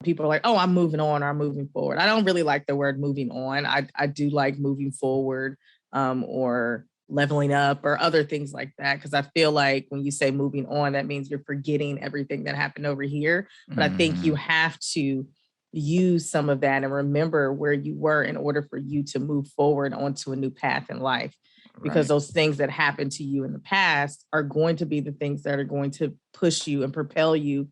People are like, oh, I'm moving on or I'm moving forward. I don't really like the word moving on. I do like moving forward or leveling up or other things like that. Because I feel like when you say moving on, that means you're forgetting everything that happened over here. But I think you have to use some of that and remember where you were in order for you to move forward onto a new path in life. Because those things that happened to you in the past are going to be the things that are going to push you and propel you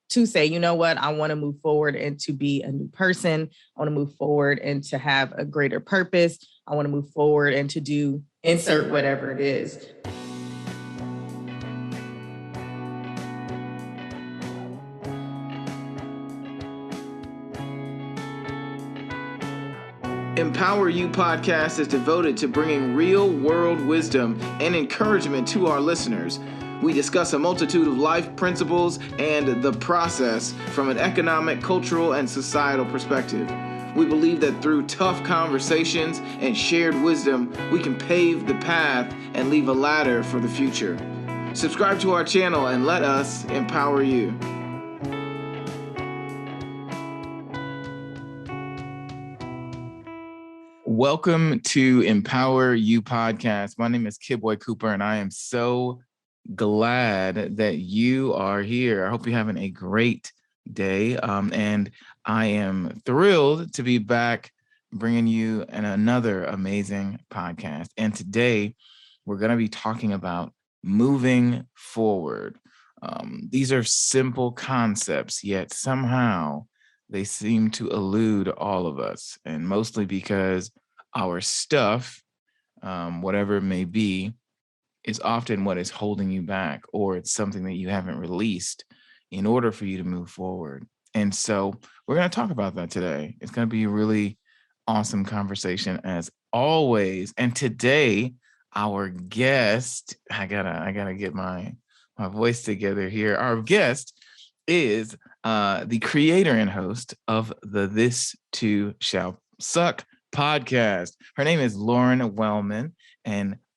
to say, you know what, I want to move forward and to be a new person. I want to move forward and to have a greater purpose. I want to move forward and to do insert whatever it is. Empower You podcast is devoted to bringing real-world wisdom and encouragement to our listeners. We discuss a multitude of life principles and the process from an economic, cultural, and societal perspective. We believe that through tough conversations and shared wisdom, we can pave the path and leave a ladder for the future. Subscribe to our channel and let us empower you. Welcome to Empower You podcast. My name is Kidboy Cooper, and I am so glad that you are here. I hope you're having a great day. And I am thrilled to be back bringing you another amazing podcast. And today we're going to be talking about moving forward. These are simple concepts, yet somehow they seem to elude all of us, and mostly because our stuff, whatever it may be, is often what is holding you back, or it's something that you haven't released in order for you to move forward. And so we're going to talk about that today. It's going to be a really awesome conversation as always. And today, our guest, I gotta get my voice together here. Our guest is the creator and host of the This Too Shall Suck podcast. Her name is Loryn Wellman,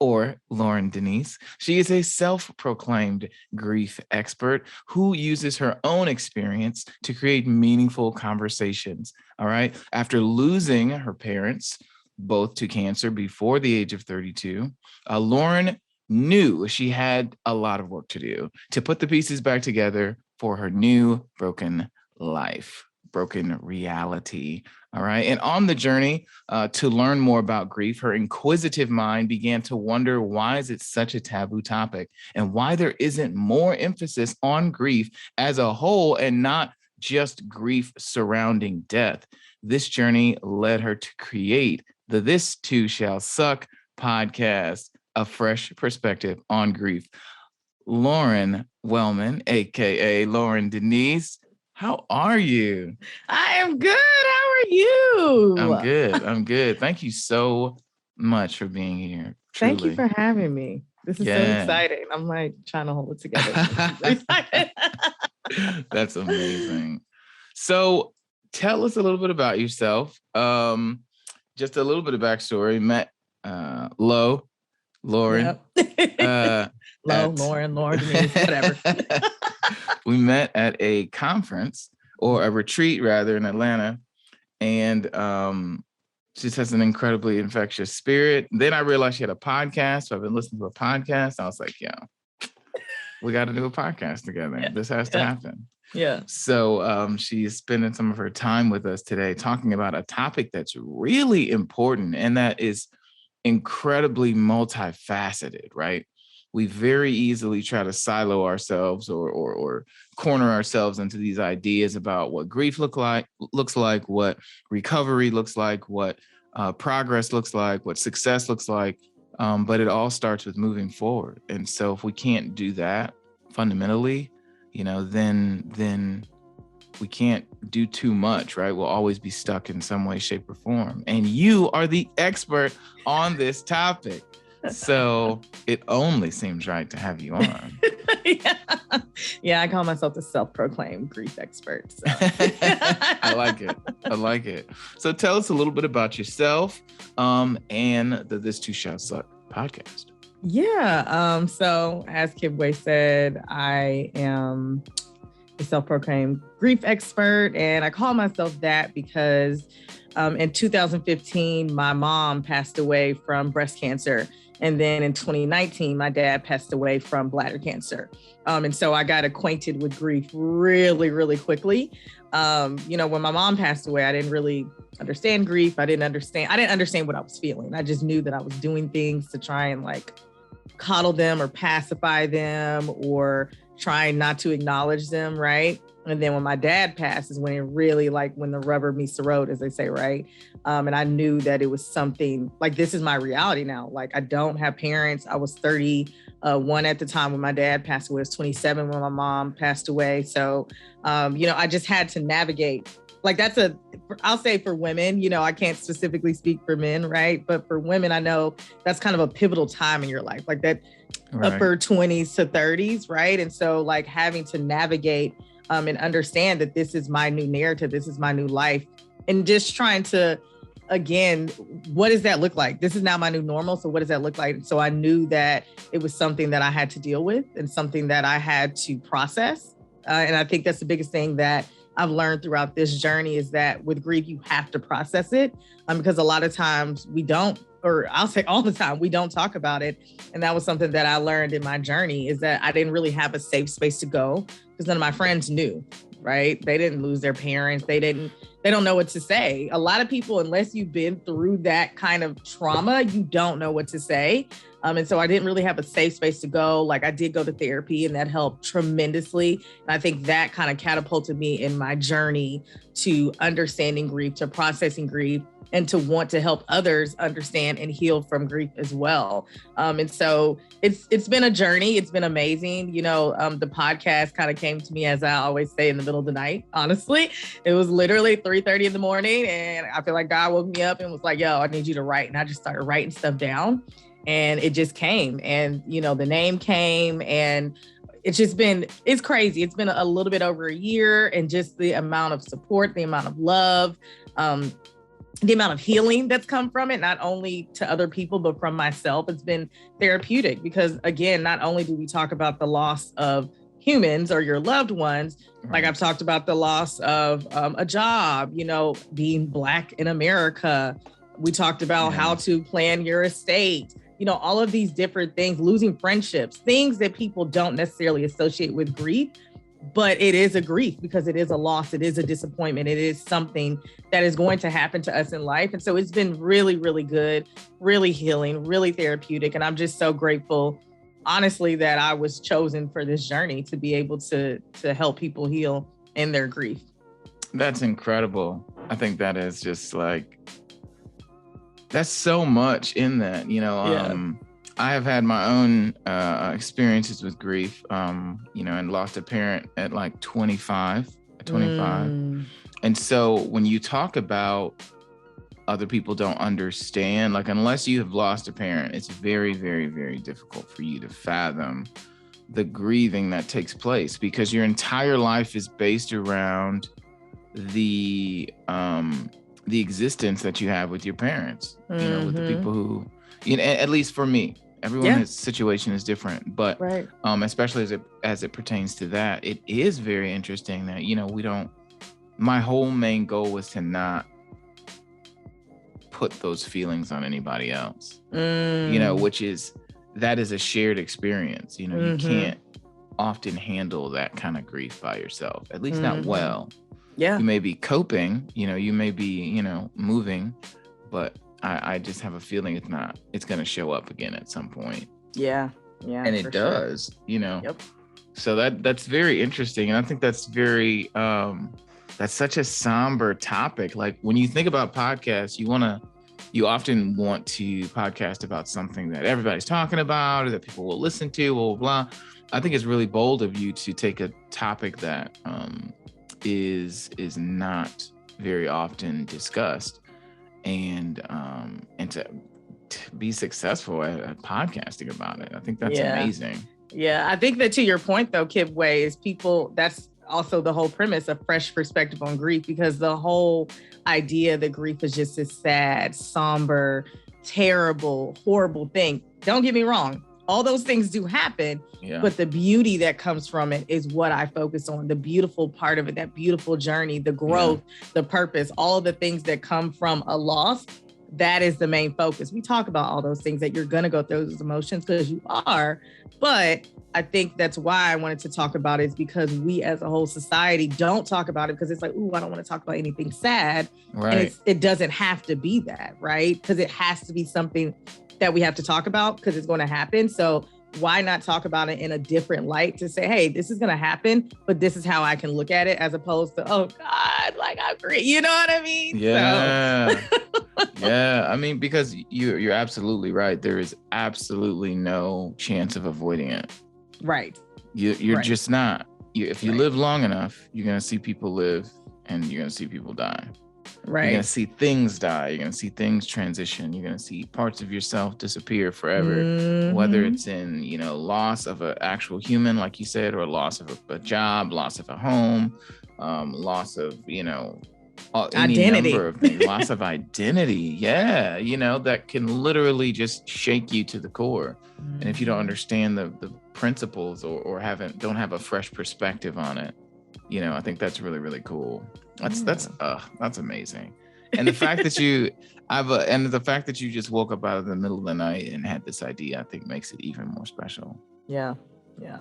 or Loryn Denise. She is a self-proclaimed grief expert who uses her own experience to create meaningful conversations. All right. After losing her parents, both to cancer before the age of 32, Loryn knew she had a lot of work to do to put the pieces back together for her new broken life, broken reality. All right. And on the journey to learn more about grief, her inquisitive mind began to wonder, why is it such a taboo topic, and why there isn't more emphasis on grief as a whole and not just grief surrounding death. This journey led her to create the This Too Shall Suck podcast, a fresh perspective on grief. Loryn Wellman, aka Loryn Denise, how are you? I am good. How are you? I'm good. Thank you so much for being here. Truly. Thank you for having me. This is so exciting. I'm like trying to hold it together. That's amazing. So tell us a little bit about yourself. Just a little bit of backstory. Met Loryn. Yep. Loryn, Denise, whatever. We met at a conference, or a retreat rather, in Atlanta, and she just has an incredibly infectious spirit. Then I realized she had a podcast, so I've been listening to a podcast. I was like, yeah, we got to do a podcast together. Yeah. This has to happen. Yeah. So she's spending some of her time with us today talking about a topic that's really important, and that is incredibly multifaceted, right? We very easily try to silo ourselves or corner ourselves into these ideas about what grief looks like, what recovery looks like, what progress looks like, what success looks like. But it all starts with moving forward. And so if we can't do that fundamentally, then we can't do too much, right? We'll always be stuck in some way, shape, or form. And you are the expert on this topic. So it only seems right to have you on. Yeah, I call myself the self-proclaimed grief expert. So. I like it. So tell us a little bit about yourself and the This Too Shall Suck podcast. Yeah. So as Kidway said, I am a self-proclaimed grief expert. And I call myself that because in 2015, my mom passed away from breast cancer. And then in 2019, my dad passed away from bladder cancer. And so I got acquainted with grief really, really quickly. When my mom passed away, I didn't really understand grief. I didn't understand what I was feeling. I just knew that I was doing things to try and like coddle them or pacify them or trying not to acknowledge them, right? And then when my dad passed is when it really, like, when the rubber meets the road, as they say, right? And I knew that it was something like, this is my reality now. Like, I don't have parents. I was 31 at the time when my dad passed away. I was 27 when my mom passed away. So, I just had to navigate. Like, I'll say for women, I can't specifically speak for men, right? But for women, I know that's kind of a pivotal time in your life, like that upper 20s to 30s, right? And so like having to navigate and understand that this is my new narrative, this is my new life, and just trying to, again, what does that look like? This is now my new normal. So what does that look like? So I knew that it was something that I had to deal with and something that I had to process. And I think that's the biggest thing that I've learned throughout this journey is that with grief, you have to process it because a lot of times we don't, or I'll say all the time, we don't talk about it. And that was something that I learned in my journey is that I didn't really have a safe space to go because none of my friends knew, right? They didn't lose their parents. They don't know what to say. A lot of people, unless you've been through that kind of trauma, you don't know what to say. And so I didn't really have a safe space to go. Like I did go to therapy and that helped tremendously. And I think that kind of catapulted me in my journey to understanding grief, to processing grief, and to want to help others understand and heal from grief as well. And so it's been a journey. It's been amazing. The podcast kind of came to me, as I always say, in the middle of the night. Honestly, it was literally 3:30 in the morning. And I feel like God woke me up and was like, yo, I need you to write. And I just started writing stuff down. And it just came. And, the name came. And it's crazy. It's been a little bit over a year. And just the amount of support, the amount of love, the amount of healing that's come from it, not only to other people, but from myself, it's been therapeutic because, again, not only do we talk about the loss of humans or your loved ones, like I've talked about the loss of a job, being Black in America. We talked about how to plan your estate, all of these different things, losing friendships, things that people don't necessarily associate with grief. But it is a grief because it is a loss. It is a disappointment. It is something that is going to happen to us in life. And so it's been really, really good, really healing, really therapeutic. And I'm just so grateful, honestly, that I was chosen for this journey to be able to help people heal in their grief. That's incredible. I think that is just like, that's so much in that, I have had my own experiences with grief, and lost a parent at like 25. And so when you talk about other people don't understand, like unless you have lost a parent, it's very, very, very difficult for you to fathom the grieving that takes place because your entire life is based around the existence that you have with your parents, with the people who, at least for me. Everyone's situation is different, but especially as it pertains to that, it is very interesting that, my whole main goal was to not put those feelings on anybody else, that is a shared experience. You can't often handle that kind of grief by yourself, at least not well. Yeah. You may be coping, you may be, moving, but I just have a feeling it's going to show up again at some point. Yeah. Yeah. And it does, Yep. So that's very interesting. And I think that's very, that's such a somber topic. Like when you think about podcasts, you often want to podcast about something that everybody's talking about or that people will listen to, blah, blah, blah. I think it's really bold of you to take a topic that is not very often discussed and to be successful at podcasting about it. I think that's amazing. Yeah, I think that to your point though, Kibwe, is that's also the whole premise of fresh perspective on grief, because the whole idea that grief is just this sad, somber, terrible, horrible thing. Don't get me wrong. all those things do happen, but the beauty that comes from it is what I focus on. The beautiful part of it, that beautiful journey, the growth, the purpose, all of the things that come from a loss. That is the main focus. We talk about all those things that you're going to go through those emotions because you are. But I think that's why I wanted to talk about it, is because we as a whole society don't talk about it because it's like, ooh, I don't want to talk about anything sad. Right. And it doesn't have to be that, right? Because it has to be something that we have to talk about because it's going to happen. So why not talk about it in a different light to say, hey, this is going to happen, but this is how I can look at it, as opposed to, oh God, like I agree. You know what I mean? Yeah. Yeah. I mean, because you're absolutely right. There is absolutely no chance of avoiding it. Right. You're right. just not. If you live long enough, you're going to see people live and you're going to see people die. Right. You're going to see things die. You're going to see things transition. You're going to see parts of yourself disappear forever, whether it's in, loss of an actual human, like you said, or loss of a job, loss of a home, loss of, any identity. number of things, loss of identity. Yeah. That can literally just shake you to the core. And if you don't understand the principles or don't have a fresh perspective on it, I think that's really, really cool. That's amazing. And the fact that the fact that you just woke up out of the middle of the night and had this idea, I think makes it even more special. Yeah. Yeah.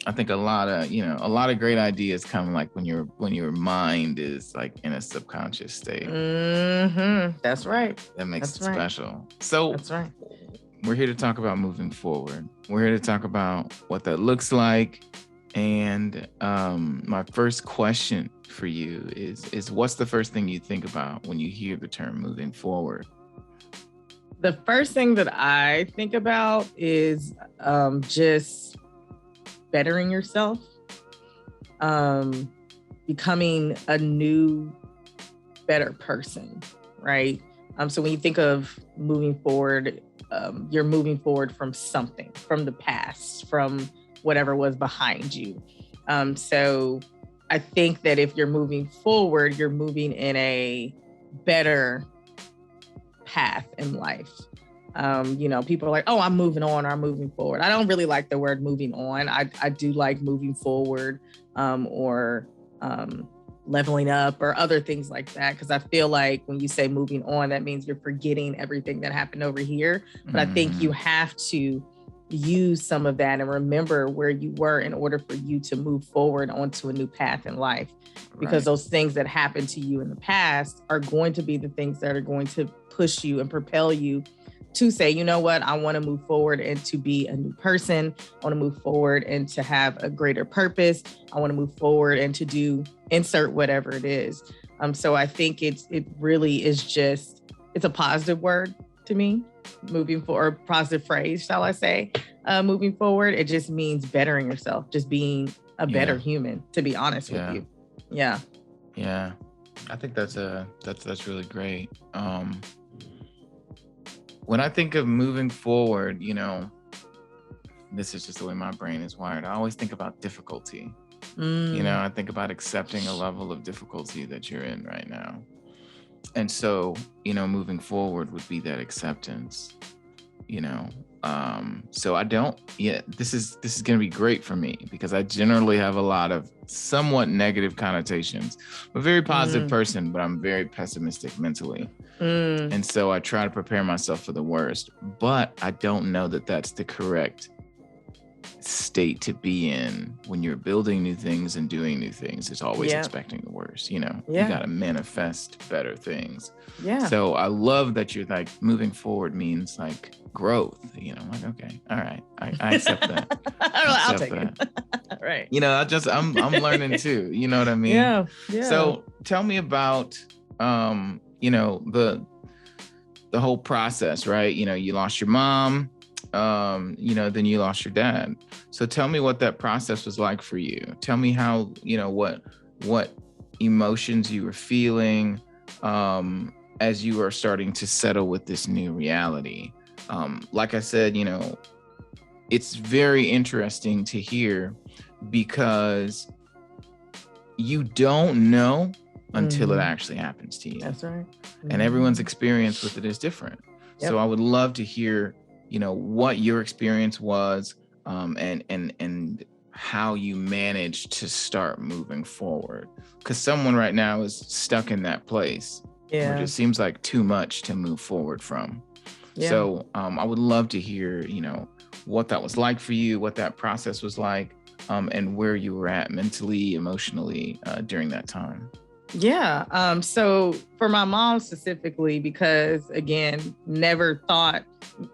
I think a lot of great ideas come like when your mind is like in a subconscious state. That's right. That makes it special. So that's right. We're here to talk about moving forward. We're here to talk about what that looks like. And my first question for you is what's the first thing you think about when you hear the term moving forward? The first thing that I think about is just bettering yourself, becoming a new, better person, right? So when you think of moving forward, you're moving forward from something, from the past, from whatever was behind you. So I think that if you're moving forward, you're moving in a better path in life. People are like, oh, I'm moving on or I'm moving forward. I don't really like the word moving on. I do like moving forward or leveling up or other things like that. Because I feel like when you say moving on, that means you're forgetting everything that happened over here. But I think you have to use some of that and remember where you were in order for you to move forward onto a new path in life. Because those things that happened to you in the past are going to be the things that are going to push you and propel you to say, you know what, I want to move forward and to be a new person. I want to move forward and to have a greater purpose. I want to move forward and to do insert whatever it is. So I think it really is just, it's a positive word to me, moving forward, positive phrase, shall I say, moving forward. It just means bettering yourself, just being a better human, to be honest with you. Yeah. Yeah. I think that's really great. When I think of moving forward, this is just the way my brain is wired. I always think about difficulty. I think about accepting a level of difficulty that you're in right now. And so, moving forward would be that acceptance, so this is going to be great for me because I generally have a lot of somewhat negative connotations. I'm a very positive person, but I'm very pessimistic mentally. And so I try to prepare myself for the worst, but I don't know that that's the correct state to be in when you're building new things and doing new things. It's always expecting the worst, you got to manifest better things. So I love that you're like moving forward means like growth, like, okay, all right, I accept that. I'll take it. Right. I'm learning too, you know what I mean? Yeah. So tell me about the whole process, right? You lost your mom, then you lost your dad. So tell me what that process was like for you. Tell me how, what emotions you were feeling as you were starting to settle with this new reality. Like I said, it's very interesting to hear because you don't know until it actually happens to you. That's right. And everyone's experience with it is different. So I would love to hear what your experience was, and how you managed to start moving forward. Because someone right now is stuck in that place where it just seems like too much to move forward from. Yeah. So I would love to hear, what that was like for you, what that process was like, and where you were at mentally, emotionally during that time. Yeah. So for my mom specifically, because again, never thought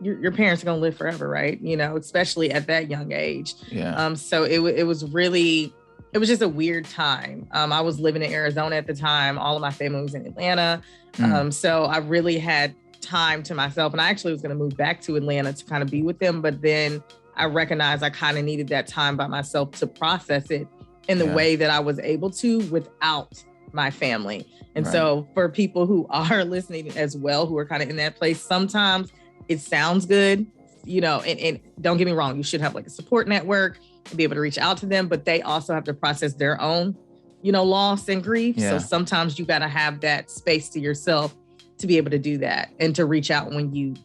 your parents are going to live forever, right? Especially at that young age. Yeah. So it was just a weird time. I was living in Arizona at the time. All of my family was in Atlanta. So I really had time to myself. And I actually was going to move back to Atlanta to kind of be with them. But then I recognized I kind of needed that time by myself to process it in the way that I was able to without my family. And so for people who are listening as well, who are kind of in that place, sometimes it sounds good, and don't get me wrong, you should have like a support network to be able to reach out to them, but they also have to process their own, loss and grief. Yeah. So sometimes you got to have that space to yourself to be able to do that and to reach out when you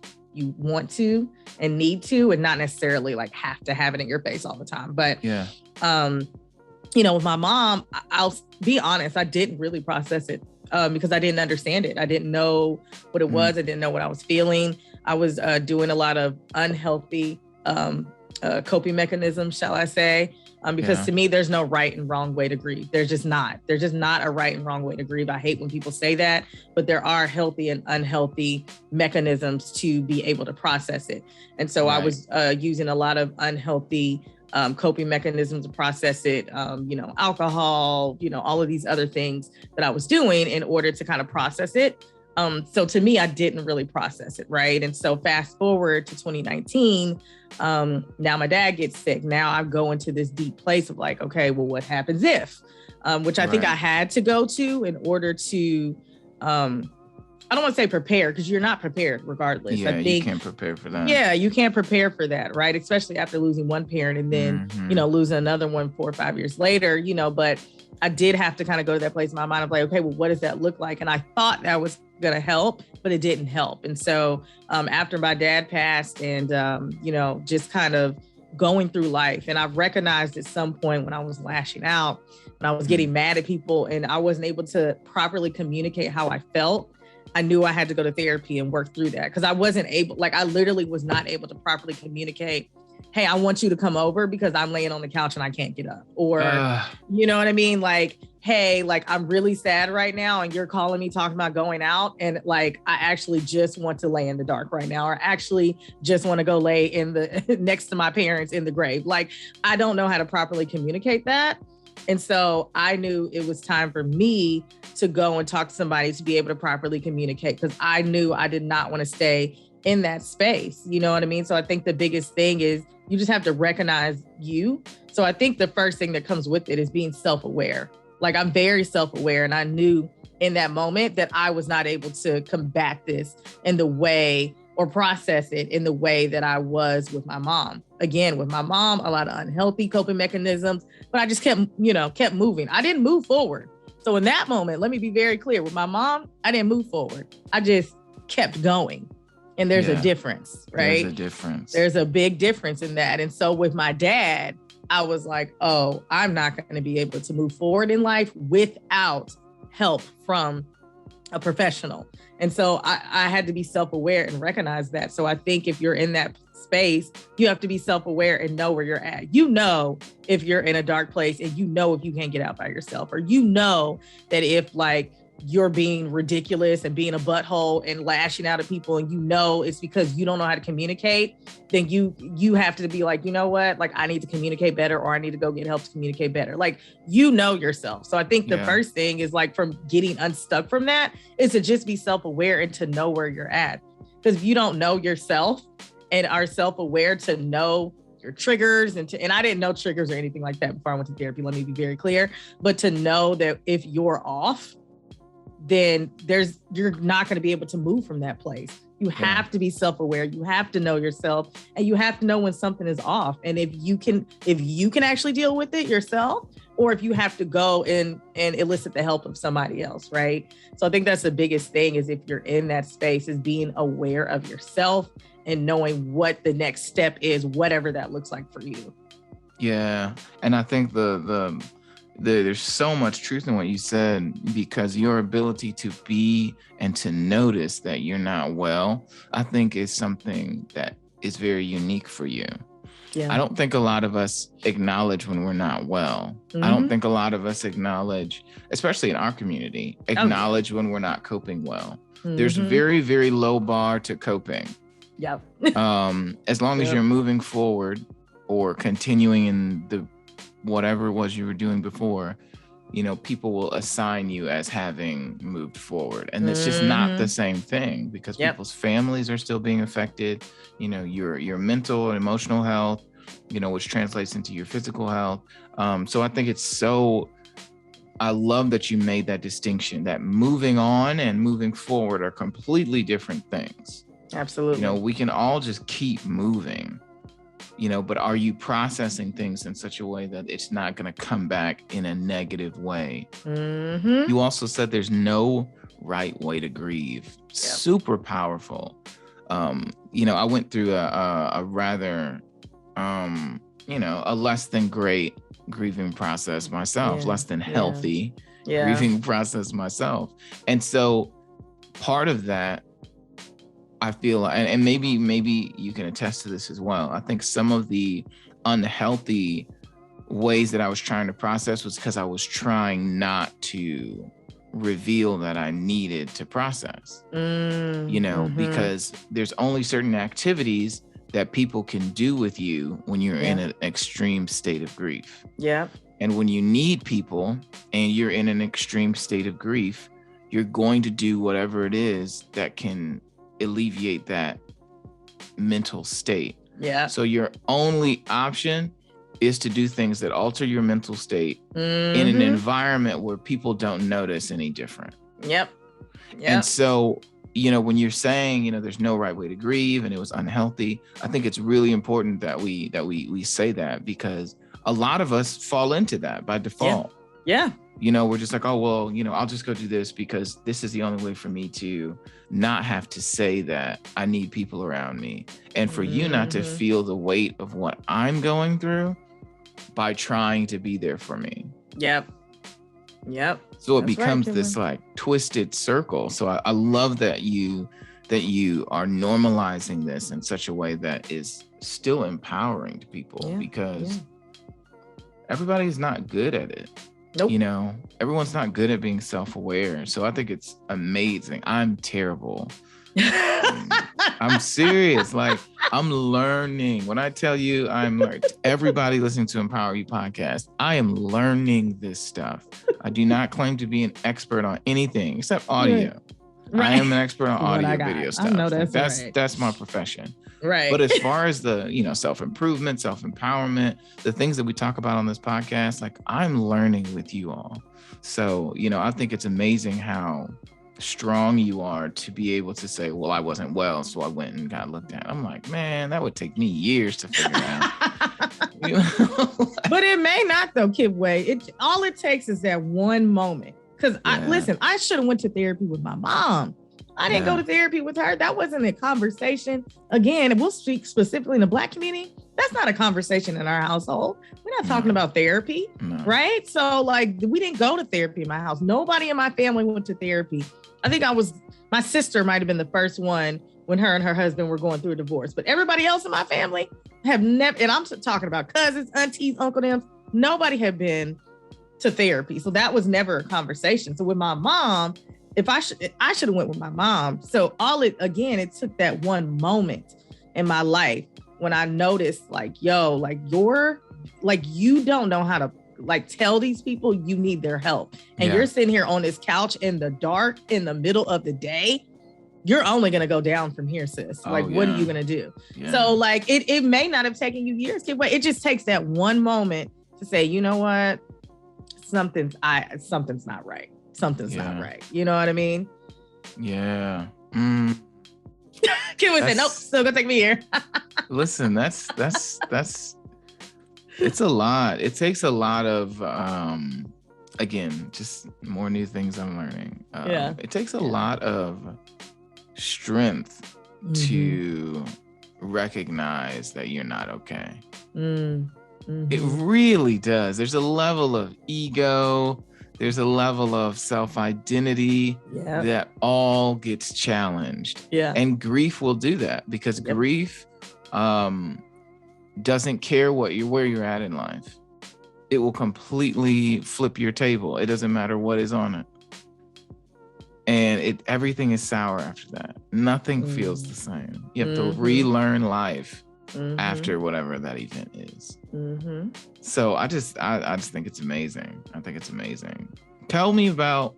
want to and need to, and not necessarily like have to have it in your face all the time. But with my mom, I'll be honest, I didn't really process it because I didn't understand it. I didn't know what it was. I didn't know what I was feeling. I was doing a lot of unhealthy coping mechanisms, shall I say, because to me, there's no right and wrong way to grieve. There's just not a right and wrong way to grieve. I hate when people say that, but there are healthy and unhealthy mechanisms to be able to process it. And so I was using a lot of unhealthy coping mechanisms to process it, alcohol, all of these other things that I was doing in order to kind of process it. So to me, I didn't really process it, right? And so fast forward to 2019, now my dad gets sick. Now I go into this deep place of like, okay, well, what happens if? Which I think I had to go to in order to, I don't want to say prepare, because you're not prepared regardless. Yeah, I think, you can't prepare for that. Yeah, you can't prepare for that, right? Especially after losing one parent and then, losing another one 4 or 5 years later, but I did have to kind of go to that place in my mind of like, okay, well, what does that look like? And I thought that was going to help, but it didn't help. And so after my dad passed and, just kind of going through life, and I recognized at some point when I was lashing out, when I was getting mad at people and I wasn't able to properly communicate how I felt, I knew I had to go to therapy and work through that, because I wasn't able, like I literally was not able to properly communicate, hey, I want you to come over because I'm laying on the couch and I can't get up. Or, you know what I mean? Like, hey, like I'm really sad right now and you're calling me talking about going out. And like, I actually just want to lay in the dark right now, or actually just want to go lay in the next to my parents in the grave. Like, I don't know how to properly communicate that. And so I knew it was time for me to go and talk to somebody to be able to properly communicate, because I knew I did not want to stay in that space. You know what I mean? So I think the biggest thing is you just have to recognize you. So I think the first thing that comes with it is being self-aware. Like I'm very self-aware, and I knew in that moment that I was not able to combat this in the way or process it in the way that I was with my mom. Again, with my mom, a lot of unhealthy coping mechanisms, but I just kept moving. I didn't move forward. So in that moment, let me be very clear, with my mom, I didn't move forward. I just kept going. And there's a difference, right? There's a difference. There's a big difference in that. And so with my dad, I was like, oh, I'm not going to be able to move forward in life without help from a professional. And so I had to be self-aware and recognize that. So I think if you're in that space, you have to be self-aware and know where you're at. You know, if you're in a dark place, and you know, if you can't get out by yourself, or you know that if like you're being ridiculous and being a butthole and lashing out at people, and you know it's because you don't know how to communicate, then you have to be like, you know what, like I need to communicate better, or I need to go get help to communicate better. Like, you know yourself. So I think the first thing is like, from getting unstuck from that, is to just be self-aware and to know where you're at. Because if you don't know yourself and are self-aware to know your triggers, and I didn't know triggers or anything like that before I went to therapy, let me be very clear, but to know that if you're off, then you're not going to be able to move from that place. You have to be self-aware. You have to know yourself, and you have to know when something is off. And if you can actually deal with it yourself, or if you have to go and elicit the help of somebody else, right? So I think that's the biggest thing, is if you're in that space, is being aware of yourself and knowing what the next step is, whatever that looks like for you. Yeah. And I think there's so much truth in what you said, because your ability to be and to notice that you're not well, I think is something that is very unique for you. Yeah. I don't think a lot of us acknowledge when we're not well. I don't think a lot of us acknowledge, especially in our community, acknowledge when we're not coping well. There's very, very low bar to coping. Yep. As long as you're moving forward or continuing in the whatever it was you were doing before, you know, people will assign you as having moved forward. And it's just not the same thing, because people's families are still being affected, you know, your mental and emotional health, you know, which translates into your physical health. So I think I love that you made that distinction, that moving on and moving forward are completely different things. Absolutely. You know, we can all just keep moving, you know, but are you processing things in such a way that it's not going to come back in a negative way? You also said there's no right way to grieve. Super powerful. You know, I went through a rather, you know, a less than great grieving process myself, less than healthy grieving process myself. And so part of that, I feel, and maybe you can attest to this as well, I think some of the unhealthy ways that I was trying to process was because I was trying not to reveal that I needed to process, you know, because there's only certain activities that people can do with you when you're in an extreme state of grief. Yeah. And when you need people and you're in an extreme state of grief, you're going to do whatever it is that can alleviate that mental state. Yeah. So your only option is to do things that alter your mental state in an environment where people don't notice any different. Yep. And so, you know, when you're saying, you know, there's no right way to grieve and it was unhealthy, I think it's really important that we say that, because a lot of us fall into that by default. Yeah. You know, we're just like, oh, well, you know, I'll just go do this because this is the only way for me to not have to say that I need people around me. And for you not to feel the weight of what I'm going through by trying to be there for me. Yep. So it becomes this like twisted circle. So I love that you are normalizing this in such a way that is still empowering to people, because everybody's not good at it. Nope. You know, everyone's not good at being self-aware. So I think it's amazing. I'm terrible. I'm serious. Like, I'm learning. When I tell you I'm learning, everybody listening to Empower You podcast, I am learning this stuff. I do not claim to be an expert on anything except audio. Right. I am an expert on audio, video stuff. I know that's my profession. Right. But as far as the, you know, self-improvement, self-empowerment, the things that we talk about on this podcast, like, I'm learning with you all. So, you know, I think it's amazing how strong you are to be able to say, well, I wasn't well, so I went and got looked at. I'm like, man, that would take me years to figure out. You know? But it may not, though, Kidway. All it takes is that one moment. Because I should have went to therapy with my mom. I didn't go to therapy with her. That wasn't a conversation. Again, we'll speak specifically in the Black community. That's not a conversation in our household. We're not talking about therapy, right? So, like, we didn't go to therapy in my house. Nobody in my family went to therapy. I think my sister might have been the first one when her and her husband were going through a divorce. But everybody else in my family have never, and I'm talking about cousins, aunties, uncle them, nobody had been to therapy. So that was never a conversation. So with my mom, I should have went with my mom. So it took that one moment in my life when I noticed, like, yo, like, you don't know how to, like, tell these people you need their help. And you're sitting here on this couch in the dark, in the middle of the day. You're only going to go down from here, sis. What are you going to do? Yeah. So, like, it may not have taken you years. It just takes that one moment to say, you know what? Something's not right. Something's not right. You know what I mean? Yeah. Kim would say, nope, still gonna take me here. Listen, that's it's a lot. It takes a lot of again, just more new things I'm learning. It takes a lot of strength to recognize that you're not okay. Mm-hmm. It really does. There's a level of ego, there's a level of self-identity that all gets challenged. Yeah. And grief will do that, because grief doesn't care where you're at in life. It will completely flip your table. It doesn't matter what is on it. And everything is sour after that. Nothing feels the same. You have to relearn life after whatever that event is. So I just think it's amazing. I think it's amazing. Tell me about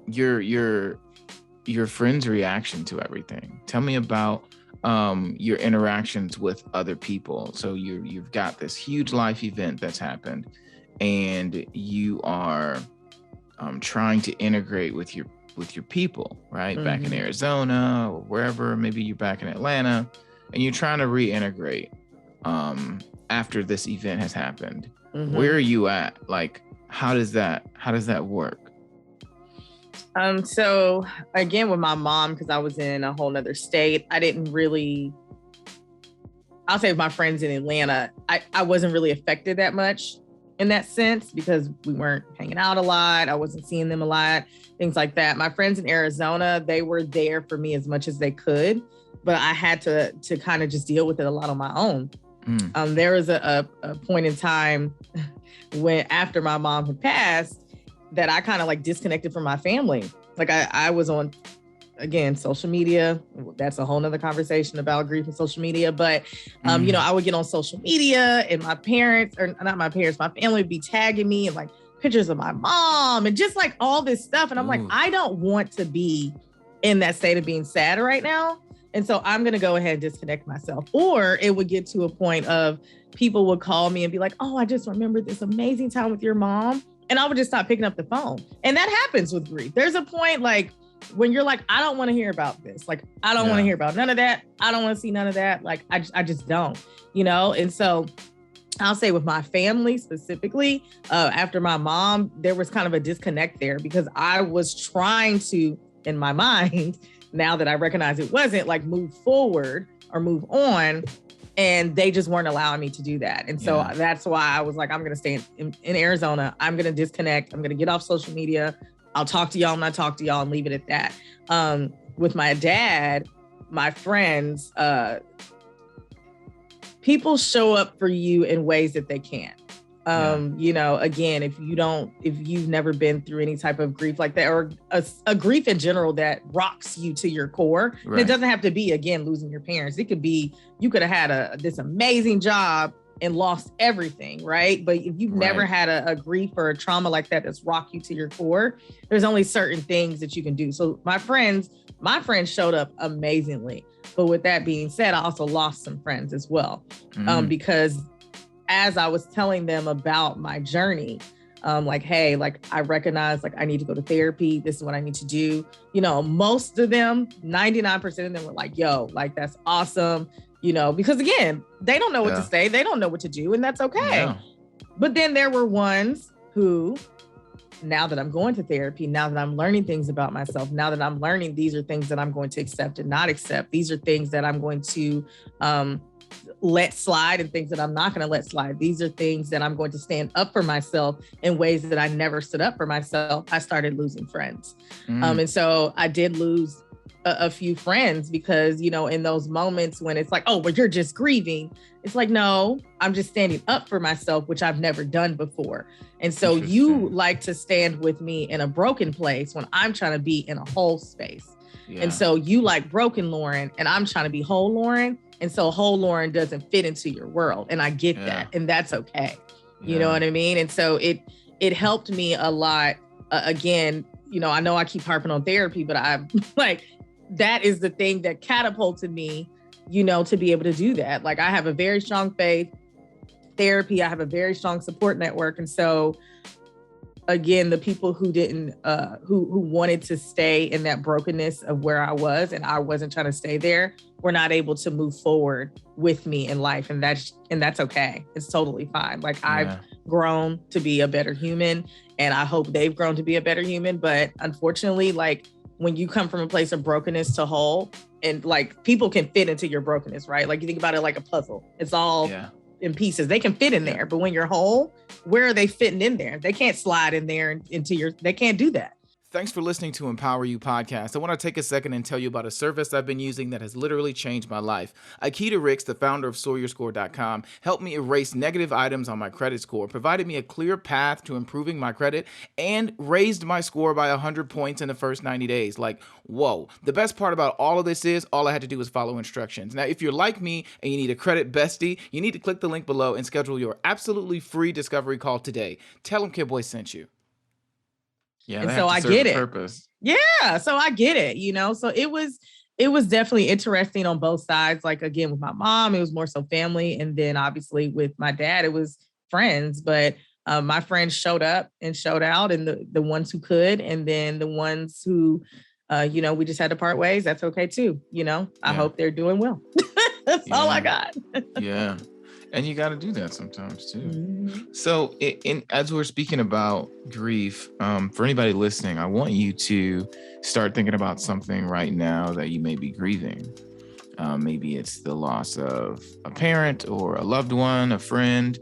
your friend's reaction to everything. Tell me about your interactions with other people. So you've got this huge life event that's happened, and you are trying to integrate with your people, right? Back in Arizona or wherever, maybe you're back in Atlanta, and you're trying to reintegrate after this event has happened. Where are you at? Like, how does that work? So again, with my mom, because I was in a whole nother state, I'll say with my friends in Atlanta, I wasn't really affected that much in that sense, because we weren't hanging out a lot. I wasn't seeing them a lot, things like that. My friends in Arizona, they were there for me as much as they could, but I had to kind of just deal with it a lot on my own. There was a point in time when, after my mom had passed, that I kind of like disconnected from my family. Like I was on, again, social media. That's a whole nother conversation about grief and social media. But, you know, I would get on social media, and my family would be tagging me and like pictures of my mom and just like all this stuff. And I'm like, I don't want to be in that state of being sad right now. And so I'm going to go ahead and disconnect myself. Or it would get to a point of people would call me and be like, oh, I just remembered this amazing time with your mom. And I would just stop picking up the phone. And that happens with grief. There's a point like when you're like, I don't want to hear about this. Like, I don't want to hear about none of that. I don't want to see none of that. Like, I just don't, you know? And so I'll say with my family specifically, after my mom, there was kind of a disconnect there, because I was trying to, in my mind, now that I recognize it wasn't, like, move forward or move on. And they just weren't allowing me to do that. And so that's why I was like, I'm going to stay in Arizona. I'm going to disconnect. I'm going to get off social media. I'll talk to y'all when I talk to y'all, and leave it at that. With my dad, my friends, people show up for you in ways that they can. You know, again, if you've never been through any type of grief like that, or a grief in general that rocks you to your core, and it doesn't have to be, again, losing your parents. It could be, you could have had this amazing job and lost everything, right? But if you've never had a grief or a trauma like that that's rocked you to your core, there's only certain things that you can do. So my friends showed up amazingly. But with that being said, I also lost some friends as well, because as I was telling them about my journey, like, hey, like, I recognize, like, I need to go to therapy. This is what I need to do. You know, most of them, 99% of them were like, yo, like, that's awesome. You know, because again, they don't know what to say. They don't know what to do, and that's okay. Yeah. But then there were ones who, now that I'm going to therapy, now that I'm learning things about myself, now that I'm learning these are things that I'm going to accept and not accept. These are things that I'm going to let slide, and things that I'm not going to let slide. These are things that I'm going to stand up for myself in ways that I never stood up for myself. I started losing friends. And so I did lose a few friends, because, you know, in those moments when it's like, oh, well, you're just grieving. It's like, no, I'm just standing up for myself, which I've never done before. And so you like to stand with me in a broken place when I'm trying to be in a whole space. Yeah. And so you like broken Loryn, and I'm trying to be whole Loryn. And so whole Loryn doesn't fit into your world. And I get that. And that's okay. You know what I mean? And so it helped me a lot. Again, you know I keep harping on therapy, but I'm like, that is the thing that catapulted me, you know, to be able to do that. Like, I have a very strong faith, therapy. I have a very strong support network. And so, again, the people who didn't, who wanted to stay in that brokenness of where I was, and I wasn't trying to stay there, were not able to move forward with me in life. And that's okay. It's totally fine. Like, I've grown to be a better human, and I hope they've grown to be a better human. But unfortunately, like, when you come from a place of brokenness to whole, and like people can fit into your brokenness, right? Like you think about it like a puzzle. It's all in pieces. They can fit in there, but when you're whole, where are they fitting in there? They can't slide in there they can't do that. Thanks for listening to Empower You Podcast. I want to take a second and tell you about a service I've been using that has literally changed my life. Akita Ricks, the founder of SoarYourScore.com, helped me erase negative items on my credit score, provided me a clear path to improving my credit, and raised my score by 100 points in the first 90 days. Like, whoa. The best part about all of this is all I had to do was follow instructions. Now, if you're like me and you need a credit bestie, you need to click the link below and schedule your absolutely free discovery call today. Tell them Kid Boy sent you. Yeah, and so I get it. Purpose. Yeah, so I get it, So it was definitely interesting on both sides. Like again, with my mom, it was more so family, and then obviously with my dad, it was friends. But my friends showed up and showed out, and the ones who could, and then the ones who, we just had to part ways. That's okay too. I hope they're doing well. That's all I got. Yeah. And you got to do that sometimes too. Mm-hmm. So as we're speaking about grief, for anybody listening, I want you to start thinking about something right now that you may be grieving. Maybe it's the loss of a parent or a loved one, a friend.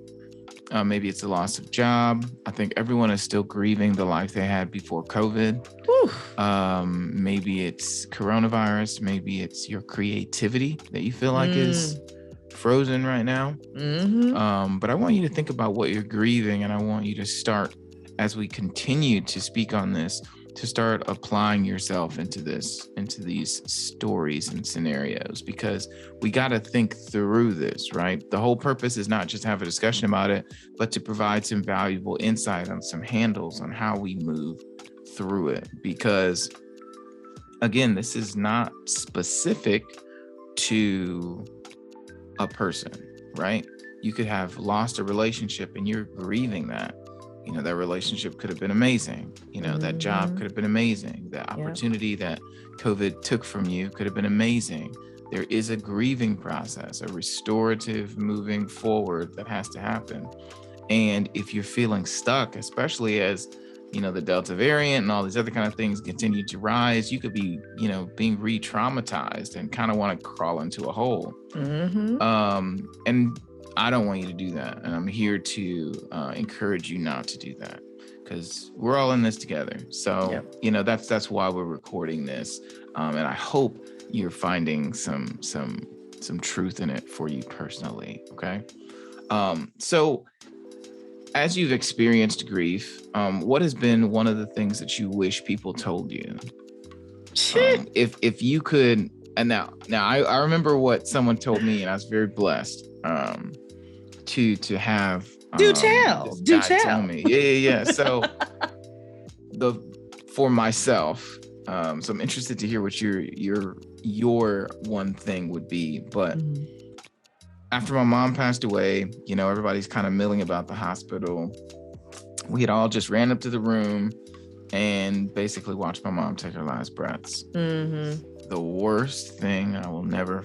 Maybe it's the loss of job. I think everyone is still grieving the life they had before COVID. Maybe it's coronavirus. Maybe it's your creativity that you feel like is frozen right now. Mm-hmm. But I want you to think about what you're grieving, and I want you to start, as we continue to speak on this, to start applying yourself into these stories and scenarios, because we got to think through this, right? The whole purpose is not just have a discussion about it, but to provide some valuable insight on some handles on how we move through it. Because again, this is not specific to a person, right? You could have lost a relationship and you're grieving that. That relationship could have been amazing. That job could have been amazing. The opportunity that COVID took from you could have been amazing. There is a grieving process, a restorative moving forward that has to happen. And if you're feeling stuck, especially as the Delta variant and all these other kind of things continue to rise, you could be, being re-traumatized and kind of want to crawl into a hole. Mm-hmm. And I don't want you to do that. And I'm here to encourage you not to do that, because we're all in this together. So, that's why we're recording this. And I hope you're finding some truth in it for you personally. Okay. So as you've experienced grief, what has been one of the things that you wish people told you? If you could, and now I remember what someone told me, and I was very blessed to have. Do tell. Tell me. Yeah. So for myself, so I'm interested to hear what your one thing would be, but. Mm-hmm. After my mom passed away, everybody's kind of milling about the hospital. We had all just ran up to the room and basically watched my mom take her last breaths. Mm-hmm. The worst thing I will never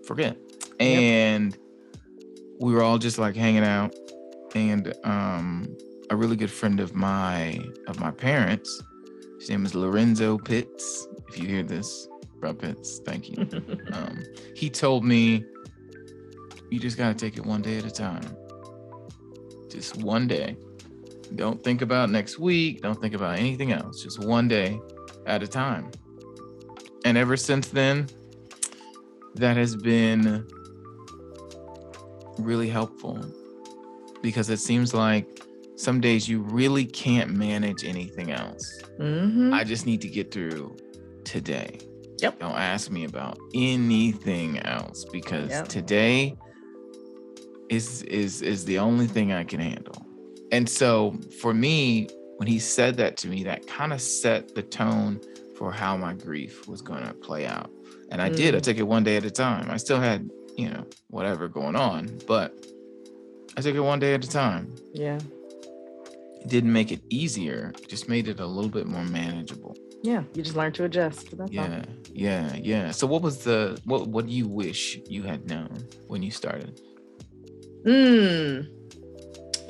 forget. And we were all just like hanging out. And a really good friend of my parents, his name is Lorenzo Pitts. If you hear this, bro Pitts, thank you. He told me, you just got to take it one day at a time. Just one day. Don't think about next week. Don't think about anything else. Just one day at a time. And ever since then, that has been really helpful, because it seems like some days you really can't manage anything else. Mm-hmm. I just need to get through today. Yep. Don't ask me about anything else, because today is the only thing I can handle. And so for me, when he said that to me, that kind of set the tone for how my grief was going to play out. And I did. I took it one day at a time. I still had, whatever going on, but I took it one day at a time. Yeah. It didn't make it easier, just made it a little bit more manageable. Yeah, you just learned to adjust. That's all. Yeah. So what was what do you wish you had known when you started?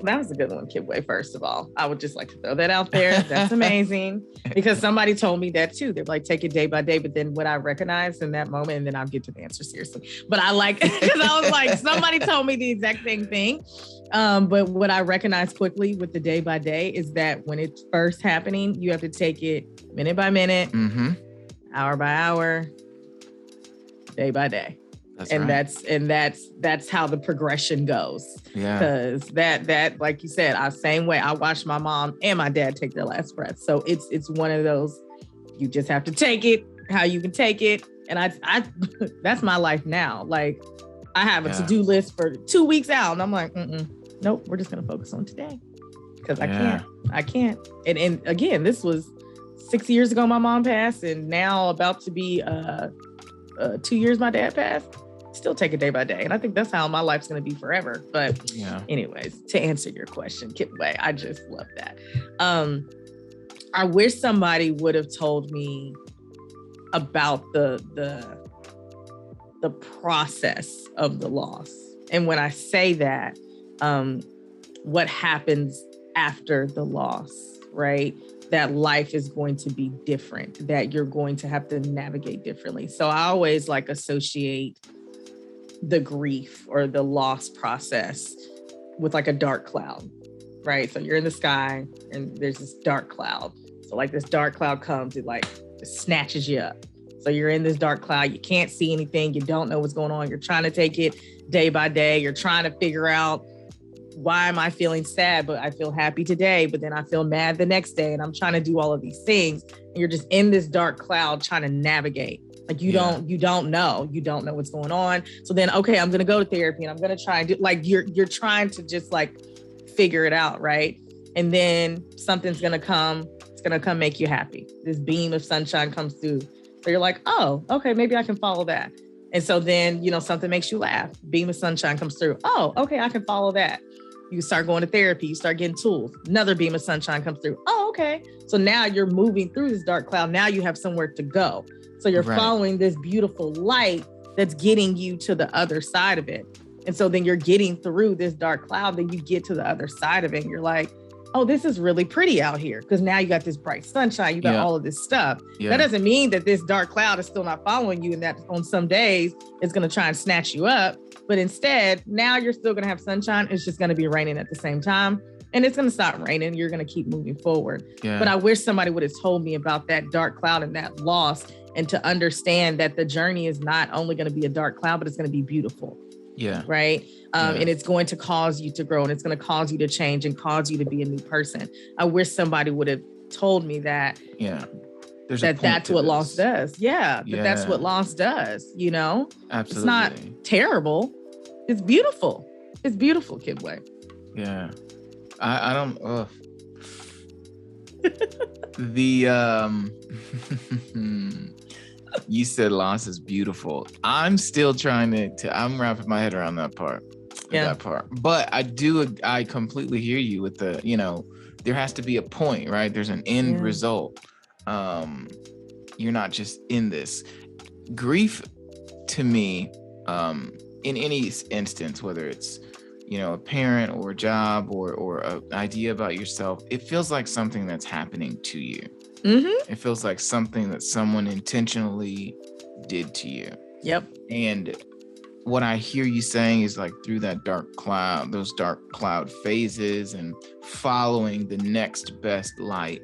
That was a good one, Kidway. First of all, I would just like to throw that out there. That's amazing, because somebody told me that too. They're like, take it day by day, but then what I recognize in that moment, and then I'll get to the answer seriously. But I like, because I was like, somebody told me the exact same thing. But what I recognize quickly with the day by day is that when it's first happening, you have to take it minute by minute, hour by hour, day by day. That's how the progression goes. Yeah. Because that like you said, same way I watched my mom and my dad take their last breath. So it's one of those, you just have to take it how you can take it. And I that's my life now. Like, I have a to-do list for 2 weeks out, and I'm like, nope, we're just gonna focus on today. Because I can't. And again, this was 6 years ago my mom passed, and now about to be 2 years my dad passed. Still take it day by day. And I think that's how my life's going to be forever. But anyways, to answer your question, Kidway, I just love that. I wish somebody would have told me about the process of the loss. And when I say that, what happens after the loss, right? That life is going to be different, that you're going to have to navigate differently. So I always like associate the grief or the loss process with like a dark cloud, right? So you're in the sky and there's this dark cloud. So like this dark cloud comes, it like snatches you up. So you're in this dark cloud, you can't see anything, you don't know what's going on. You're trying to take it day by day. You're trying to figure out, why am I feeling sad, but I feel happy today, but then I feel mad the next day. And I'm trying to do all of these things. And you're just in this dark cloud trying to navigate. Like you don't know what's going on. So then, okay, I'm going to go to therapy and I'm going to try and do, like, you're trying to just like figure it out. Right. And then something's going to come, it's going to come make you happy. This beam of sunshine comes through. So you're like, oh, okay, maybe I can follow that. And so then, something makes you laugh. Beam of sunshine comes through. Oh, okay, I can follow that. You start going to therapy, you start getting tools. Another beam of sunshine comes through. Oh, okay. So now you're moving through this dark cloud. Now you have somewhere to go. So you're following this beautiful light that's getting you to the other side of it. And so then you're getting through this dark cloud, then you get to the other side of it. And you're like, oh, this is really pretty out here. Because now you got this bright sunshine, you got all of this stuff. Yeah. That doesn't mean that this dark cloud is still not following you and that on some days it's going to try and snatch you up. But instead, now you're still going to have sunshine. It's just going to be raining at the same time. And it's going to stop raining. You're going to keep moving forward. Yeah. But I wish somebody would have told me about that dark cloud and that loss, and to understand that the journey is not only going to be a dark cloud, but it's going to be beautiful. Yeah. Right. And it's going to cause you to grow, and it's going to cause you to change and cause you to be a new person. I wish somebody would have told me that. Yeah. That's what loss does. Yeah. That's what loss does. Absolutely. It's not terrible. It's beautiful. It's beautiful, Kidway. Yeah. I don't, you said loss is beautiful. I'm still trying I'm wrapping my head around that part. But I completely hear you with there has to be a point, right? There's an end result. You're not just in this. Grief, to me, in any instance, whether it's a parent or a job or an idea about yourself, it feels like something that's happening to you. It feels like something that someone intentionally did to you. Yep. And what I hear you saying is like through that dark cloud, those dark cloud phases, and following the next best light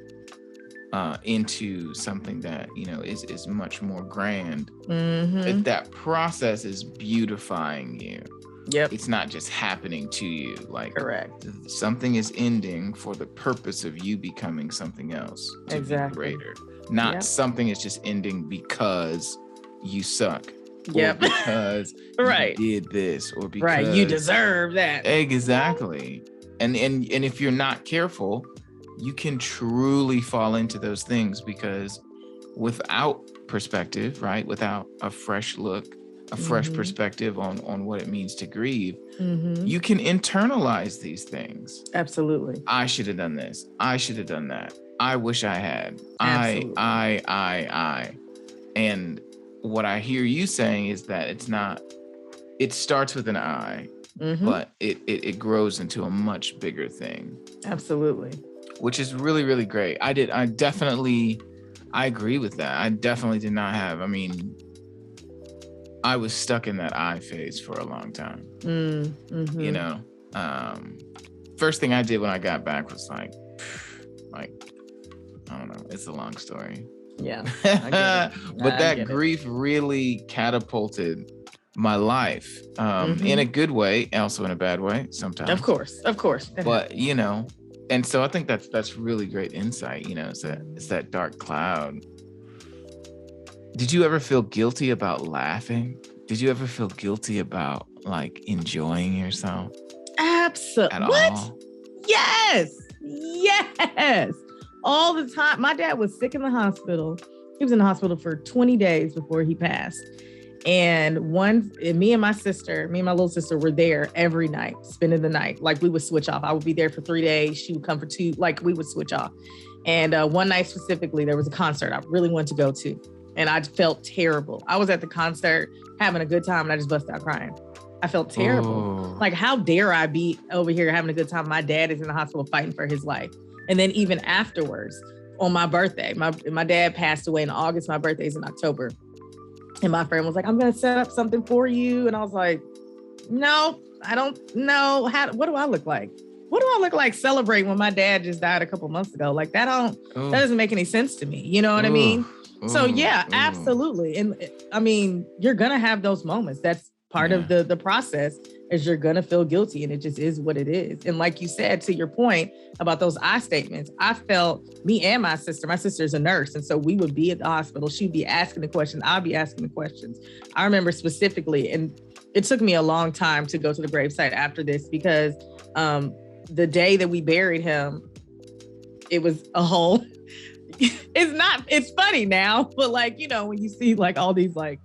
into something that is much more grand. That process is beautifying you. Yep. It's not just happening to you. Like, correct. Something is ending for the purpose of you becoming something else to be greater. Not something is just ending because you suck. Or because you did this, or because you deserve that. Exactly. And if you're not careful, you can truly fall into those things, because without perspective, right? Without a fresh look, a fresh perspective on what it means to grieve, you can internalize these things. Absolutely. I should have done this. I should have done that. I wish I had. Absolutely. I. And what I hear you saying is that it starts with an I, but it grows into a much bigger thing. Absolutely. Which is really, really great. I agree with that. I definitely did not have, I was stuck in that I phase for a long time. You know, first thing I did when I got back was like, I don't know. It's a long story. Yeah. But that grief really catapulted my life in a good way, also in a bad way sometimes. Of course. But, you know, and so I think that's really great insight. You know, it's that dark cloud. Did you ever feel guilty about laughing? Did you ever feel guilty about like enjoying yourself? Absolutely. What? Yes. All the time. My dad was sick in the hospital. He was in the hospital for 20 days before he passed. And me and my little sister were there every night, spending the night. Like we would switch off. I would be there for 3 days. She would come for 2, like we would switch off. And one night specifically, there was a concert I really wanted to go to. And I felt terrible. I was at the concert having a good time and I just busted out crying. I felt terrible. Like, how dare I be over here having a good time? My dad is in the hospital fighting for his life. And then even afterwards, on my birthday, my dad passed away in August. My birthday is in October. And my friend was like, I'm going to set up something for you. And I was like, no, I don't know. What do I look like? What do I look like celebrating when my dad just died a couple months ago? Like that doesn't make any sense to me. You know what I mean? So yeah, absolutely. And I mean, you're going to have those moments. That's part of the process, is you're going to feel guilty, and it just is what it is. And like you said, to your point about those I statements, I felt, me and my sister's a nurse. And so we would be at the hospital. She'd be asking the questions. I'd be asking the questions. I remember specifically, and it took me a long time to go to the gravesite after this, because the day that we buried him, it was a whole, it's funny now, but like, you know, when you see like all these like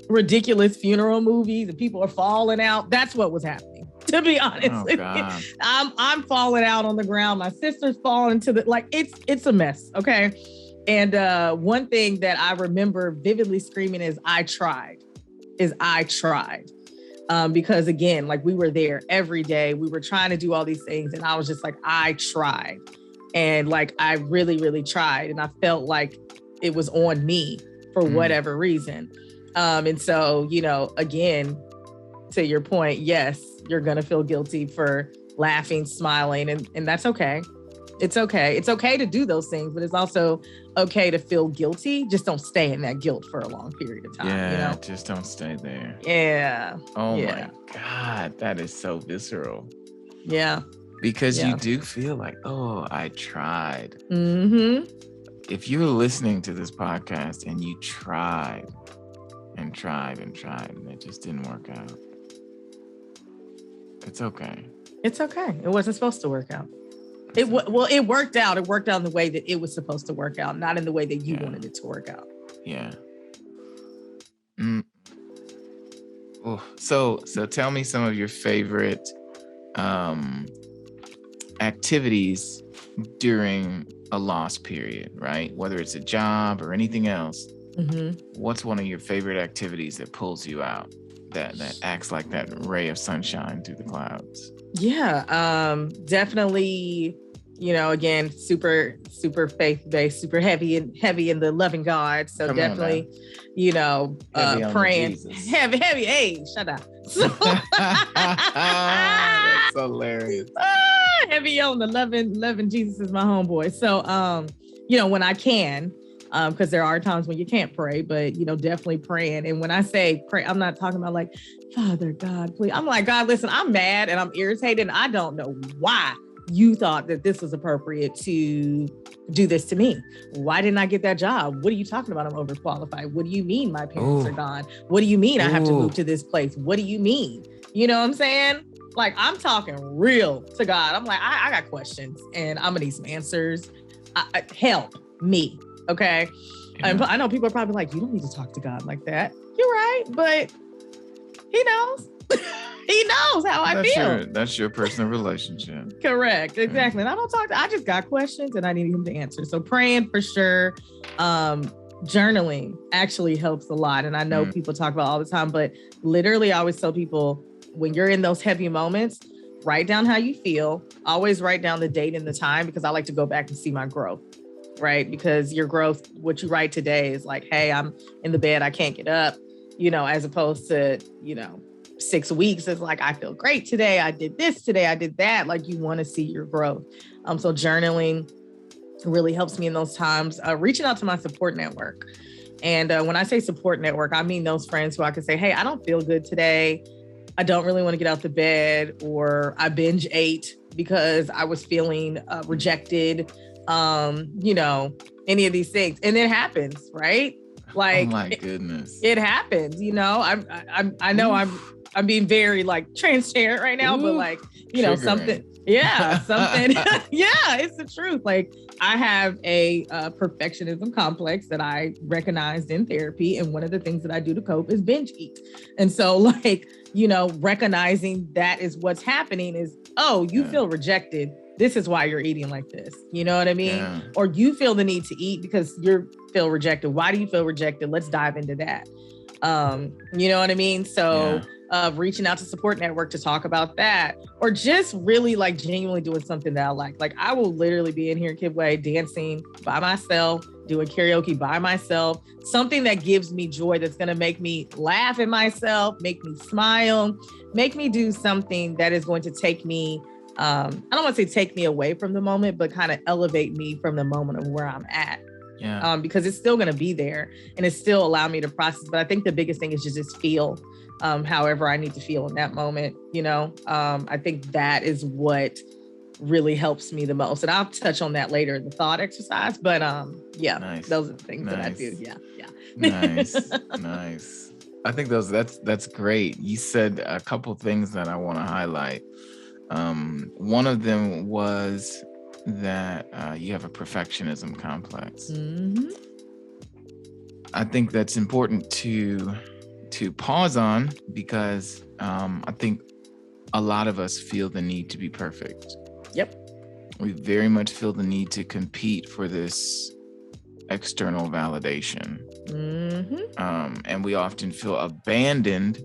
ridiculous funeral movies and people are falling out, that's what was happening, to be honest. I'm falling out on the ground. My sister's falling to it's a mess. Okay. And one thing that I remember vividly screaming is I tried. Because again, like we were there every day. We were trying to do all these things. And I was just like, I tried. And like, I really, really tried. And I felt like it was on me for whatever reason. And so, you know, again, to your point, yes, you're going to feel guilty for laughing, smiling, and that's okay. It's okay. It's okay to do those things, but it's also okay to feel guilty. Just don't stay in that guilt for a long period of time. Yeah, you know? Just don't stay there. Yeah. Oh my God, that is so visceral. Yeah. Because you do feel like, oh, I tried. Mm-hmm. If you're listening to this podcast and you tried and tried and tried and it just didn't work out, it's okay. It's okay. It wasn't supposed to work out. It worked out. It worked out in the way that it was supposed to work out, not in the way that you wanted it to work out. Yeah. Oh, so tell me some of your favorite activities during a loss period, right? Whether it's a job or anything else. Mm-hmm. What's one of your favorite activities that pulls you out, that acts like that ray of sunshine through the clouds? Yeah, definitely, you know, again, super faith-based, super heavy in the loving God. So definitely, you know, praying. Heavy, hey, shut up. That's hilarious. Heavy on the loving Jesus is my homeboy. So, you know, when I can, because there are times when you can't pray, but, you know, definitely praying. And when I say pray, I'm not talking about like, Father God, please. I'm like, God, listen, I'm mad and I'm irritated. And I don't know why you thought that this was appropriate to do this to me. Why didn't I get that job? What are you talking about? I'm overqualified. What do you mean my parents are gone? What do you mean I have to move to this place? What do you mean? You know what I'm saying? Like, I'm talking real to God. I'm like, I got questions and I'm gonna need some answers. Help me. Okay. Yeah. And I know people are probably like, you don't need to talk to God like that. You're right. But he knows. He knows how I feel. That's your personal relationship. Correct. Exactly. And I don't I just got questions and I need him to answer. So praying for sure. Journaling actually helps a lot. And I know people talk about it all the time, but literally I always tell people, when you're in those heavy moments, write down how you feel. Always write down the date and the time, because I like to go back and see my growth, right? Because your growth, what you write today is like, hey, I'm in the bed, I can't get up, as opposed to, 6 weeks is like, I feel great today. I did this today. I did that. Like, you want to see your growth. So journaling really helps me in those times. Reaching out to my support network. And when I say support network, I mean those friends who I can say, hey, I don't feel good today. I don't really want to get out the bed, or I binge ate because I was feeling rejected. Any of these things. And it happens, right? Like, oh my goodness. It happens, I know I'm being very like transparent right now, but like, triggering. something, something, it's the truth. Like, I have a perfectionism complex that I recognized in therapy. And one of the things that I do to cope is binge eat. And so like, recognizing that is what's happening is, oh, you feel rejected. This is why you're eating like this. You know what I mean? Yeah. Or you feel the need to eat because you feel rejected. Why do you feel rejected? Let's dive into that. You know what I mean? So reaching out to support network to talk about that, or just really like genuinely doing something that I like. Like, I will literally be in here in Kidway dancing by myself, doing karaoke by myself, something that gives me joy, that's going to make me laugh at myself, make me smile, make me do something that is going to take me, I don't want to say take me away from the moment, but kind of elevate me from the moment of where I'm at. Yeah. Because it's still going to be there and it still allow me to process. But I think the biggest thing is to just feel however I need to feel in that moment. I think that is what really helps me the most. And I'll touch on that later in the thought exercise. But nice. Those are the things that I do. Yeah. Nice. I think that's great. You said a couple things that I want to highlight. One of them was that you have a perfectionism complex. Mm-hmm. I think that's important to pause on, because I think a lot of us feel the need to be perfect. Yep. We very much feel the need to compete for this external validation. Mm-hmm. And we often feel abandoned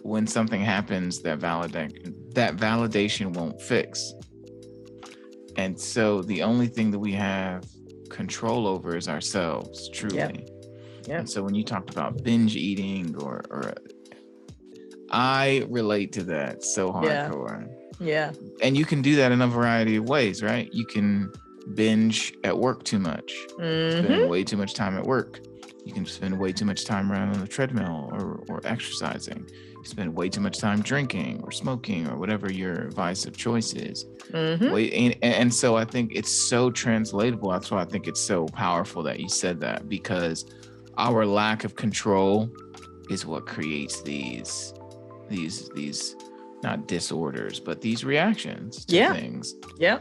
when something happens that validation won't fix. And so the only thing that we have control over is ourselves, truly. Yeah. And so when you talked about binge eating or I relate to that so hardcore. Yeah. And you can do that in a variety of ways, right? You can binge at work too much, spend way too much time at work. You can spend way too much time running on the treadmill or exercising. You spend way too much time drinking or smoking or whatever your vice of choice is. And so I think it's so translatable. That's why I think it's so powerful that you said that, because our lack of control is what creates these not disorders, but these reactions to things. Yeah.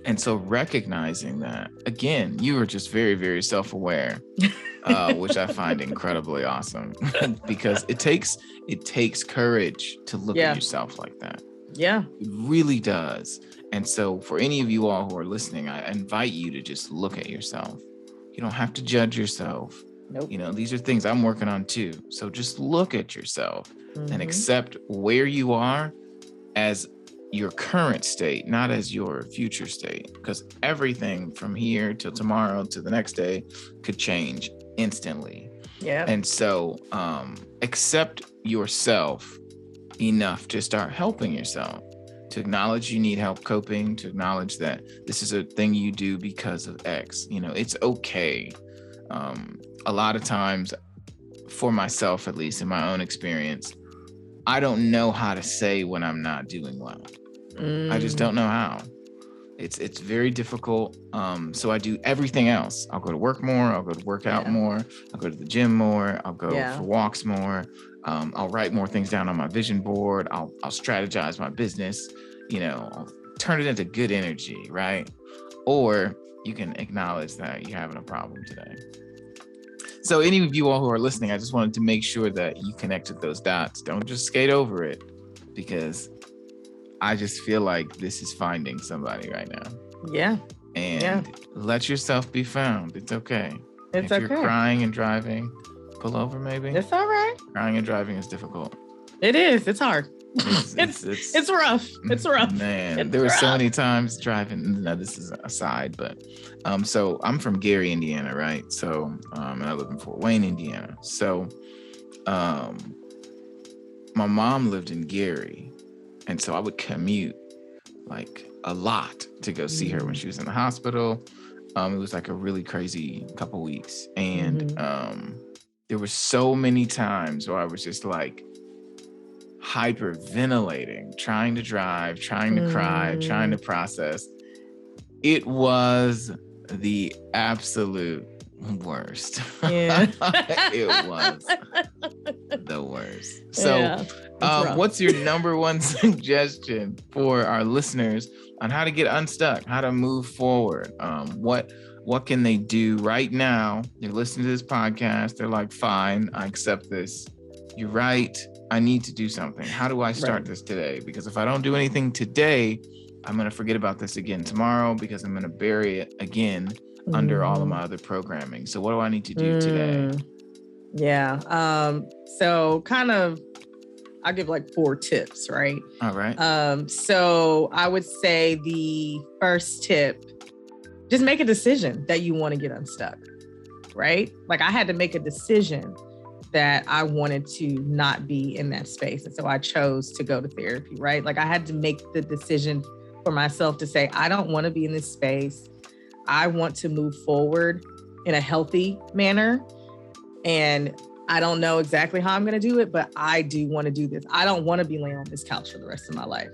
And so recognizing that, again, you are just very, very self-aware, which I find incredibly awesome, because it takes courage to look at yourself like that. Yeah. It really does. And so for any of you all who are listening, I invite you to just look at yourself. You don't have to judge yourself. Nope. These are things I'm working on too. So just look at yourself and accept where you are as your current state, not as your future state, because everything from here till tomorrow to the next day could change instantly. Yeah. And so accept yourself enough to start helping yourself, to acknowledge you need help coping, to acknowledge that this is a thing you do because of X. It's okay. A lot of times, for myself, at least in my own experience, I don't know how to say when I'm not doing well. I just don't know how. It's very difficult. So I do everything else. I'll go to work more. I'll go to work out more. I'll go to the gym more. I'll go for walks more. I'll write more things down on my vision board. I'll strategize my business. I'll turn it into good energy, right? Or you can acknowledge that you're having a problem today. So any of you all who are listening, I just wanted to make sure that you connected those dots. Don't just skate over it, because I just feel like this is finding somebody right now. Yeah. And let yourself be found. It's okay. If you're crying and driving, pull over maybe. It's all right. Crying and driving is difficult. It is. It's hard. It's rough. It's rough. Man, there were so many times driving. Now this is aside, but so I'm from Gary, Indiana, right? So and I live in Fort Wayne, Indiana. So my mom lived in Gary, and so I would commute like a lot to go see her when she was in the hospital. It was like a really crazy couple weeks, and there were so many times where I was just like hyperventilating, trying to drive, trying to cry, trying to process. It was the absolute worst. Yeah. It was the worst. So what's your number one suggestion for our listeners on how to get unstuck, how to move forward? What can they do right now? They're listening to this podcast. They're like, fine, I accept this. You're right. I need to do something. How do I start this today? Because if I don't do anything today, I'm going to forget about this again tomorrow because I'm going to bury it again under all of my other programming. So what do I need to do today? Yeah. So kind of, I'll give like 4 tips, right? All right. So I would say the first tip, just make a decision that you want to get unstuck, right? Like I had to make a decision that I wanted to not be in that space. And so I chose to go to therapy, right? Like I had to make the decision for myself to say, I don't want to be in this space. I want to move forward in a healthy manner. And I don't know exactly how I'm going to do it, but I do want to do this. I don't want to be laying on this couch for the rest of my life.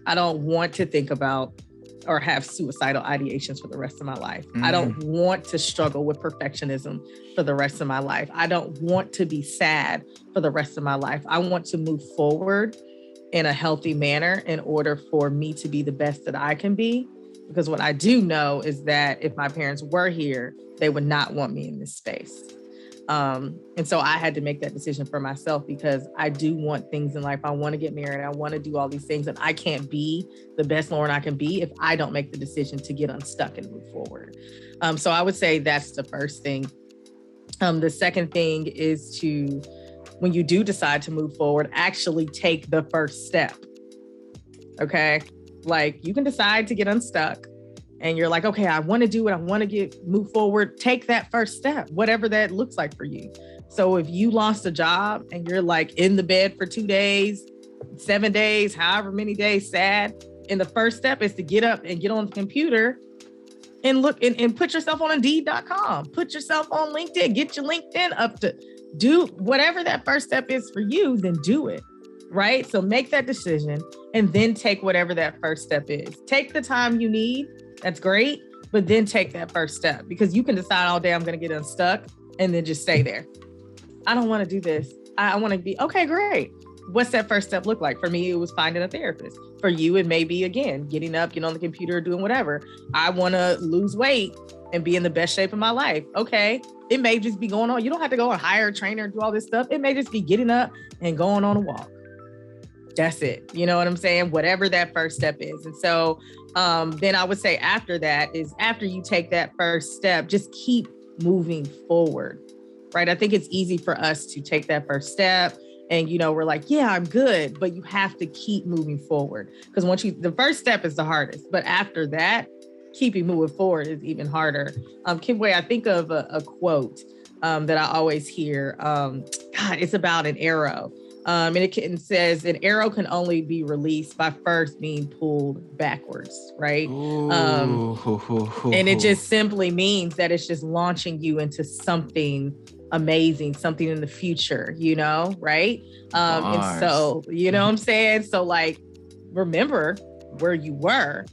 I don't want to think about or have suicidal ideations for the rest of my life. I don't want to struggle with perfectionism for the rest of my life. I don't want to be sad for the rest of my life. I want to move forward in a healthy manner in order for me to be the best that I can be. Because what I do know is that if my parents were here, they would not want me in this space. And so I had to make that decision for myself because I do want things in life. I want to get married. I want to do all these things, and I can't be the best Loryn I can be if I don't make the decision to get unstuck and move forward. So I would say that's the first thing. The second thing is to, when you do decide to move forward, actually take the first step. Okay. Like you can decide to get unstuck and you're like, okay, I want to do it. I want to move forward. Take that first step, whatever that looks like for you. So if you lost a job and you're like in the bed for 2 days, 7 days, however many days, sad. And the first step is to get up and get on the computer and look and put yourself on Indeed.com, put yourself on LinkedIn, get your LinkedIn up to do whatever that first step is for you, then do it. Right? So make that decision and then take whatever that first step is. Take the time you need. That's great. But then take that first step because you can decide all day I'm going to get unstuck and then just stay there. I don't want to do this. I want to be, okay, great. What's that first step look like? For me, it was finding a therapist. For you, it may be, again, getting up, getting on the computer, doing whatever. I want to lose weight and be in the best shape of my life. Okay. It may just be going on. You don't have to go and hire a trainer and do all this stuff. It may just be getting up and going on a walk. That's it. You know what I'm saying? Whatever that first step is. And so then I would say after that is after you take that first step, just keep moving forward, right? I think it's easy for us to take that first step and, we're like, yeah, I'm good, but you have to keep moving forward because the first step is the hardest, but after that, keeping moving forward is even harder. Kimway, I think of a quote that I always hear. It's about an arrow. And it says an arrow can only be released by first being pulled backwards, right? And it just simply means that it's just launching you into something amazing, something in the future, right? And so, what I'm saying? So like, remember where you were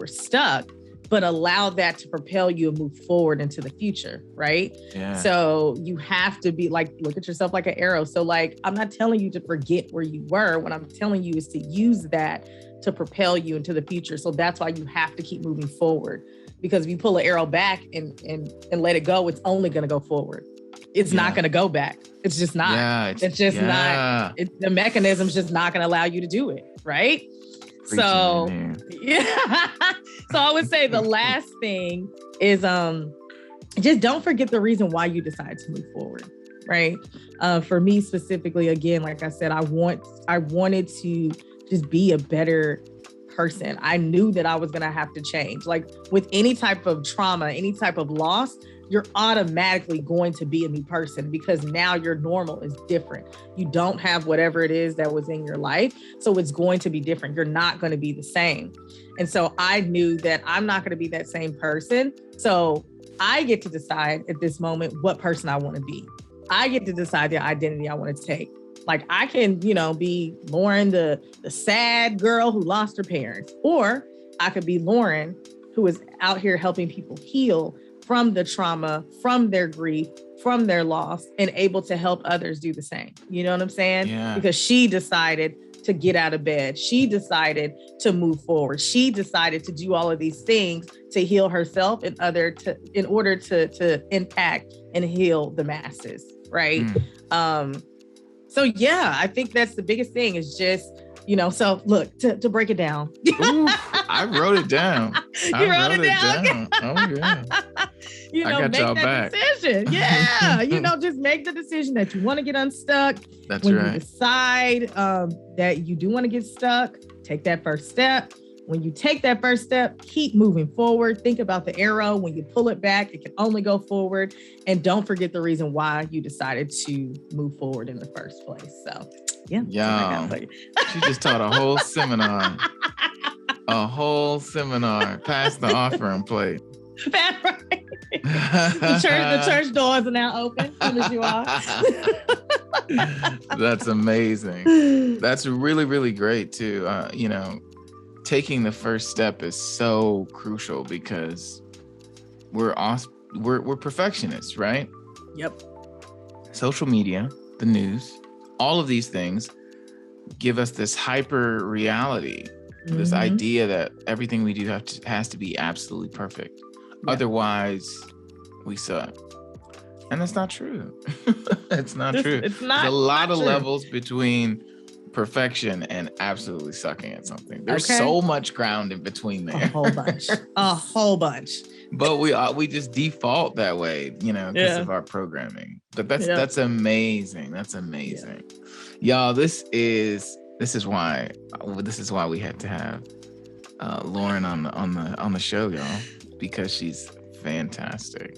stuck, but allow that to propel you and move forward into the future, right? Yeah. So you have to be like, look at yourself like an arrow. So like, I'm not telling you to forget where you were. What I'm telling you is to use that to propel you into the future. So that's why you have to keep moving forward. Because if you pull an arrow back and let it go, it's only going to go forward. It's not going to go back. It's just not. Yeah, it's just not. The mechanism's just not going to allow you to do it, right? So, yeah. So I would say the last thing is just don't forget the reason why you decide to move forward. right? For me specifically, again, like I said, I wanted to just be a better person. I knew that I was going to have to change. Like with any type of trauma, any type of loss, you're automatically going to be a new person because now your normal is different. You don't have whatever it is that was in your life. So it's going to be different. You're not going to be the same. And so I knew that I'm not going to be that same person. So I get to decide at this moment what person I want to be. I get to decide the identity I want to take. Like I can, be Loryn, the sad girl who lost her parents, or I could be Loryn, who is out here helping people heal from the trauma, from their grief, from their loss, and able to help others do the same. You know what I'm saying? Yeah. Because she decided to get out of bed. She decided to move forward. She decided to do all of these things to heal herself and in order to impact and heal the masses. Right. So yeah, I think that's the biggest thing is just, so look, to break it down. Ooh, I wrote it down. You wrote it down? Oh yeah. Make that decision. Yeah. Just make the decision that you want to get unstuck. That's when right. When you decide that you do want to get stuck, take that first step. When you take that first step, keep moving forward. Think about the arrow. When you pull it back, it can only go forward. And don't forget the reason why you decided to move forward in the first place. So, yeah. Yeah. She just taught a whole seminar. Pass the offering plate. That's right. The church doors are now open. Promise you all. That's amazing. That's really, really great too. Taking the first step is so crucial because we're perfectionists, right? Yep. Social media, the news, all of these things give us this hyper reality, this idea that everything we do has to be absolutely perfect. Yep. Otherwise, we suck. And that's not true. It's not true. It's not. There's a lot of levels between perfection and absolutely sucking at something. There's so much ground in between there. A whole bunch. But we just default that way, because of our programming. But that's amazing. That's amazing. Yeah. Y'all, this is why we had to have Loryn on the show, y'all, because she's fantastic.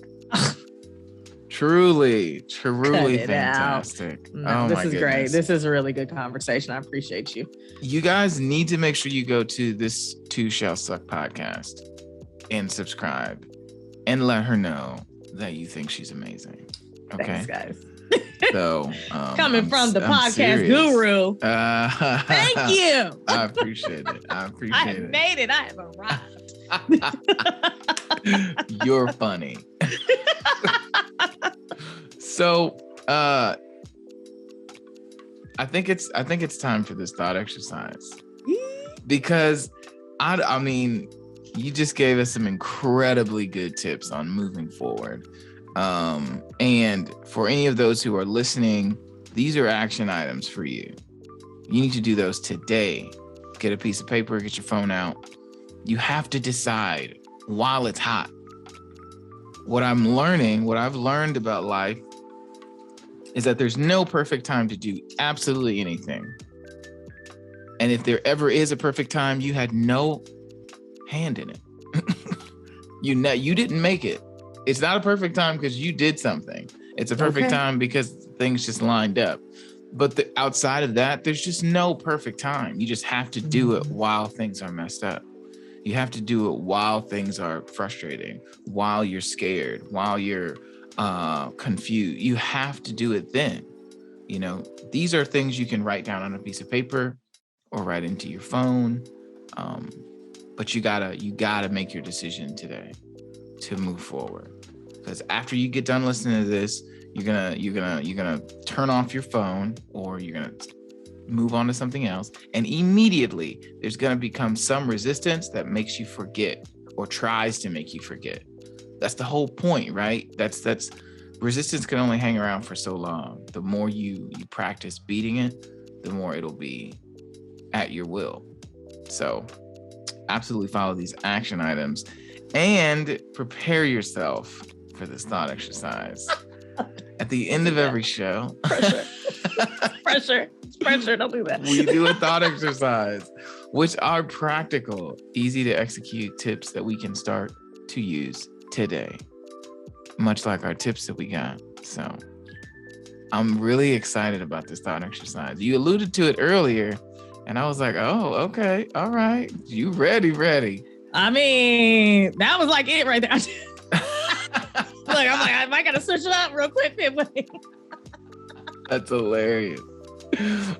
Truly fantastic. This is great. This is a really good conversation. I appreciate you. You guys need to make sure you go to this Two Shall Suck podcast and subscribe and let her know that you think she's amazing. Okay. Thanks, guys. So coming from the podcast guru. Thank you. I appreciate it. I made it. I have arrived. You're funny. So I think it's time for this thought exercise because I mean you just gave us some incredibly good tips on moving forward. And for any of those who are listening, these are action items for you. You need to do those today. Get a piece of paper, get your phone out. You have to decide while it's hot. What I've learned about life is that there's no perfect time to do absolutely anything. And if there ever is a perfect time, you had no hand in it. You didn't make it. It's not a perfect time because you did something. It's a perfect time because things just lined up. But outside of that, there's just no perfect time. You just have to do it while things are messed up. You have to do it while things are frustrating, while you're scared, while you're confused. You have to do it then. These are things you can write down on a piece of paper or write into your phone. But you gotta make your decision today to move forward. Because after you get done listening to this, you're gonna turn off your phone or you're gonna move on to something else, and immediately there's gonna become some resistance that makes you forget or tries to make you forget. That's the whole point, right? That's resistance can only hang around for so long. The more you practice beating it, the more it'll be at your will. So absolutely follow these action items and prepare yourself for this thought exercise. At At the end of every show, pressure. It's pressure. Don't do that. We do a thought exercise, which are practical, easy to execute tips that we can start to use today, much like our tips that we got. So I'm really excited about this thought exercise. You alluded to it earlier, and I was like, oh, okay, all right. You ready. I mean, that was like it right there. Look, I'm like, I got to switch it up real quick. That's hilarious.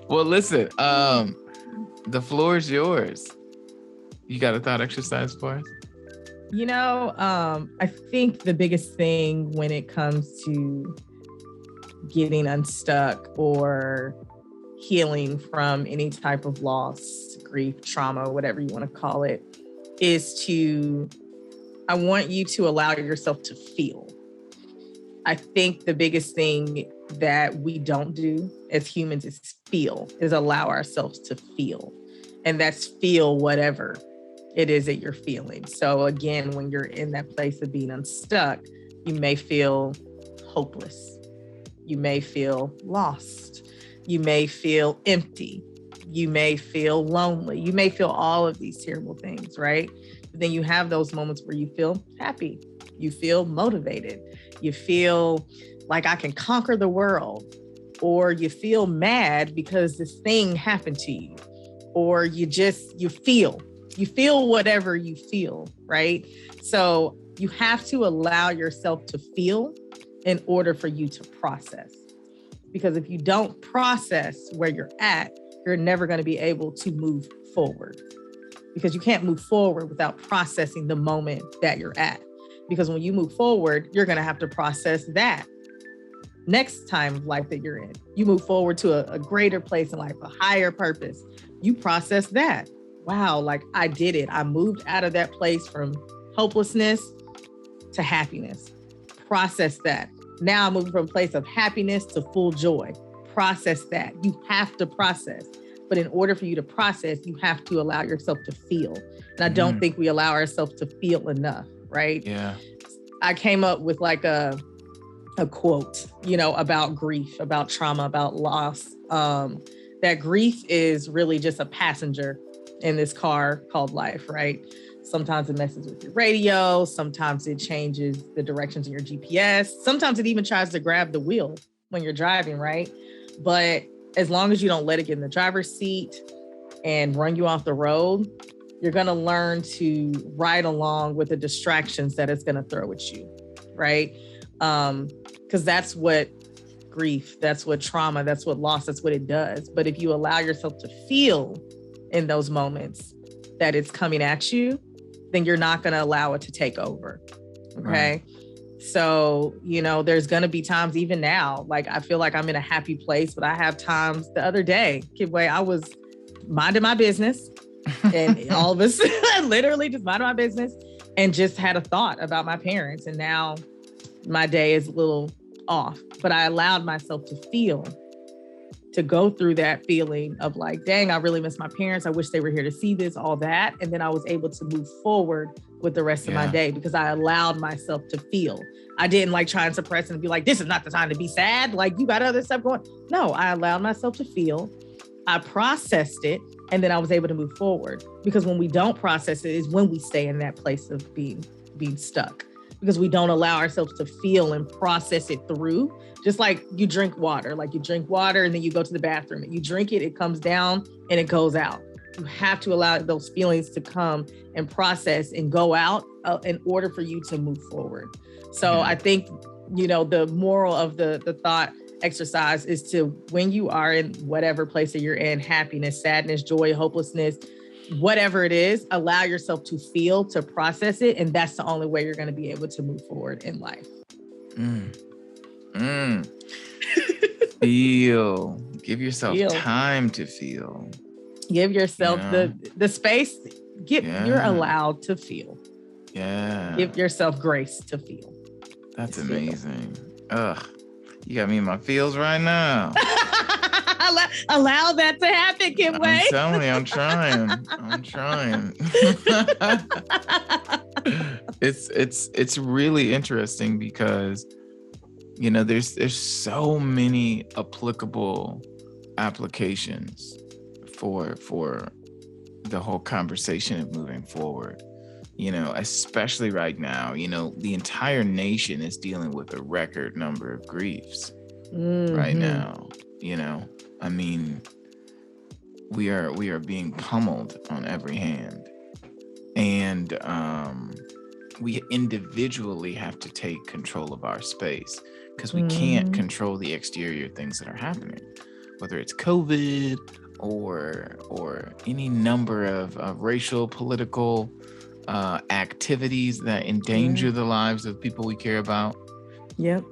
Well, listen, the floor is yours. You got a thought exercise for us? I think the biggest thing when it comes to getting unstuck or healing from any type of loss, grief, trauma, whatever you want to call it, is I want you to allow yourself to feel. I think the biggest thing that we don't do as humans is allow ourselves to feel. And that's feel whatever it is that you're feeling. So again, when you're in that place of being unstuck, you may feel hopeless. You may feel lost. You may feel empty. You may feel lonely. You may feel all of these terrible things, right? But then you have those moments where you feel happy. You feel motivated. You feel like I can conquer the world, or you feel mad because this thing happened to you, or you feel whatever you feel, right? So you have to allow yourself to feel in order for you to process. Because if you don't process where you're at, you're never going to be able to move forward, because you can't move forward without processing the moment that you're at. Because when you move forward, you're going to have to process that next time of life that you're in. You move forward to a greater place in life, a higher purpose. You process that. Wow, like I did it. I moved out of that place from hopelessness to happiness. Process that. Now I'm moving from a place of happiness to full joy. Process that. You have to process. But in order for you to process, you have to allow yourself to feel. And I don't think we allow ourselves to feel enough, right? Yeah. I came up with like a quote, about grief, about trauma, about loss. That grief is really just a passenger in this car called life, right? Sometimes it messes with your radio. Sometimes it changes the directions in your GPS. Sometimes it even tries to grab the wheel when you're driving, right? But as long as you don't let it get in the driver's seat and run you off the road, you're going to learn to ride along with the distractions that it's going to throw at you, right? Because that's what grief, that's what trauma, that's what loss, that's what it does. But if you allow yourself to feel in those moments that it's coming at you, then you're not going to allow it to take over. Okay. Right. So, there's going to be times even now, like I feel like I'm in a happy place, but I have times the other day, Kidway, I was minding my business and all of a sudden, literally just minding my business and just had a thought about my parents. And now my day is a little off, but I allowed myself to go through that feeling of like, dang, I really miss my parents. I wish they were here to see this, all that. And then I was able to move forward with the rest of my day because I allowed myself to feel. I didn't like try and suppress and be like, this is not the time to be sad. Like you got other stuff going. No, I allowed myself to feel. I processed it. And then I was able to move forward, because when we don't process it is when we stay in that place of being stuck, because we don't allow ourselves to feel and process it through. Just like you drink water, and then you go to the bathroom and you drink it, it comes down and it goes out. You have to allow those feelings to come and process and go out in order for you to move forward. So I think, the moral of the thought exercise is to, when you are in whatever place that you're in, happiness, sadness, joy, hopelessness, whatever it is, allow yourself to feel, to process it. And that's the only way you're going to be able to move forward in life. Feel. Give yourself time to feel. Give yourself the space. You're allowed to feel. Yeah. Give yourself grace to feel. That's amazing. Ugh. You got me in my feels right now. Allow that to happen, Kidway. I'm telling you, I'm trying. It's really interesting because You know, there's so many applicable applications for the whole conversation of moving forward. You know, especially right now, you know, the entire nation is dealing with a record number of griefs right now. You know, I mean, we are being pummeled on every hand, and we individually have to take control of our space, because we can't control the exterior things that are happening, whether it's COVID or any number of racial, political activities that endanger the lives of people we care about. Yep.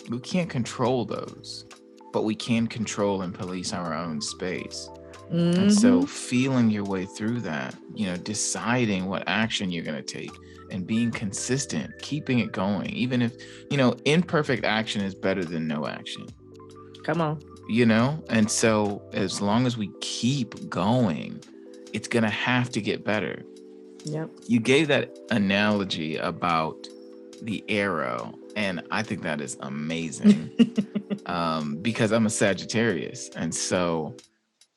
We can't control those, but we can control and police our own space. And so feeling your way through that, you know, deciding what action you're going to take and being consistent, keeping it going, even if, you know, imperfect action is better than no action. Come on. You know, and so as long as we keep going, it's going to have to get better. Yep. You gave that analogy about the arrow, and I think that is amazing because I'm a Sagittarius. And so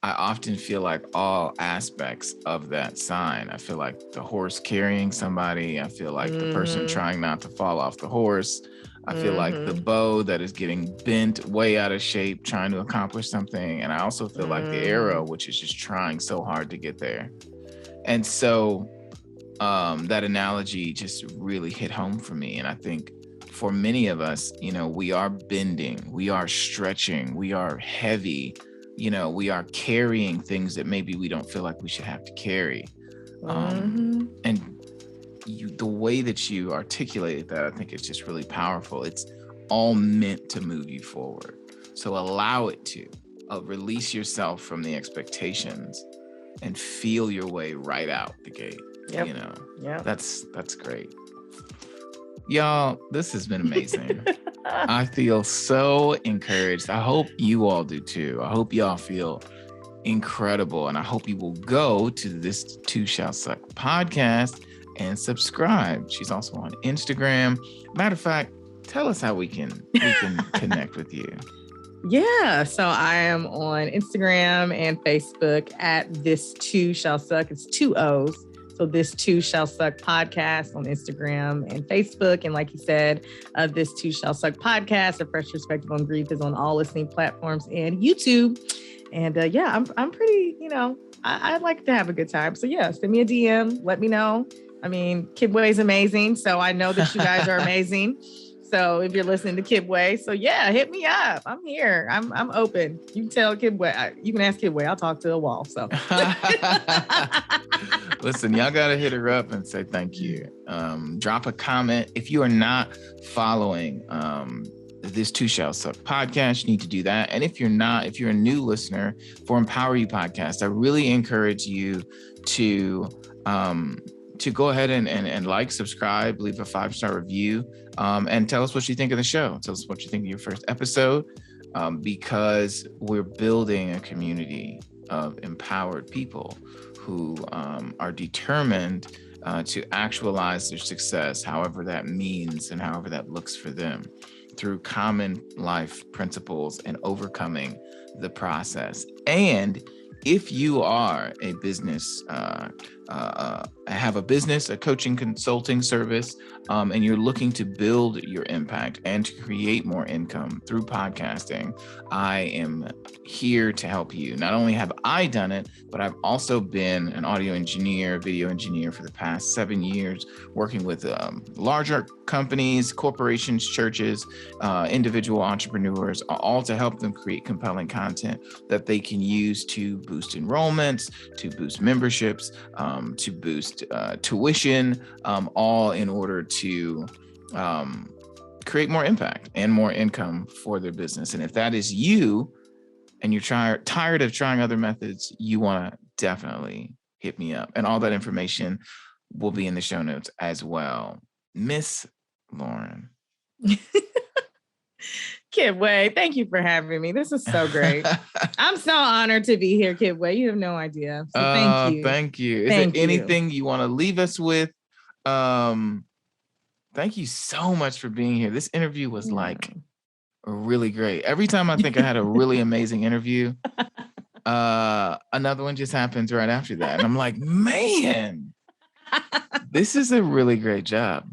I often feel like all aspects of that sign. I feel like the horse carrying somebody. I feel like the person trying not to fall off the horse. I feel like the bow that is getting bent way out of shape, trying to accomplish something. And I also feel like the arrow, which is just trying so hard to get there. And so that analogy just really hit home for me. And I think for many of us, you know, we are bending, we are stretching, we are heavy, you know, we are carrying things that maybe we don't feel like we should have to carry. And the way that you articulated that, I think it's just really powerful. It's all meant to move you forward. So allow it to release yourself from the expectations and feel your way right out the gate. Yep. You know, yeah, that's great. Y'all, this has been amazing. I feel so encouraged. I hope you all do too. I hope y'all feel incredible. And I hope you will go to This Too Shall Suck podcast and subscribe. She's also on Instagram. Matter of fact, tell us how we can connect with you. Yeah, so I am on Instagram and Facebook at This Too Shall Suck. It's 2 O's. So This Too Shall Suck podcast on Instagram and Facebook. And like you said, This Too Shall Suck podcast, A Fresh Perspective on Grief, is on all listening platforms and YouTube. And yeah, I'm pretty, you know, I like to have a good time. So yeah, send me a DM, let me know. I mean, Kidway is amazing. So I know that you guys are amazing. So if you're listening to Kidway, so yeah, hit me up. I'm here. I'm open. You can tell Kidway. You can ask Kidway. I'll talk to a wall. So listen, y'all gotta hit her up and say thank you. Drop a comment. If you are not following This Too Shall Suck podcast, you need to do that. And if you're a new listener for Empower You podcast, I really encourage you to go ahead and like, subscribe, leave a 5-star review, and tell us what you think of the show. Tell us what you think of your first episode, because we're building a community of empowered people who are determined to actualize their success, however that means and however that looks for them, through common life principles and overcoming the process. And if you are a business, have a business, a coaching consulting service, and you're looking to build your impact and to create more income through podcasting, I am here to help you. Not only have I done it, but I've also been an audio engineer, video engineer for the past 7 years, working with larger companies, corporations, churches, individual entrepreneurs, all to help them create compelling content that they can use to boost enrollments, to boost memberships, to boost tuition, all in order to create more impact and more income for their business. And if that is you and you're tired of trying other methods, you want to definitely hit me up. And all that information will be in the show notes as well. Miss Loryn. Kidway, thank you for having me. This is so great. I'm so honored to be here, Kidway. You have no idea. So thank you. Thank you. Is there anything you want to leave us with? Thank you so much for being here. This interview was like really great. Every time I think I had a really amazing interview, another one just happens right after that. And I'm like, man, this is a really great job.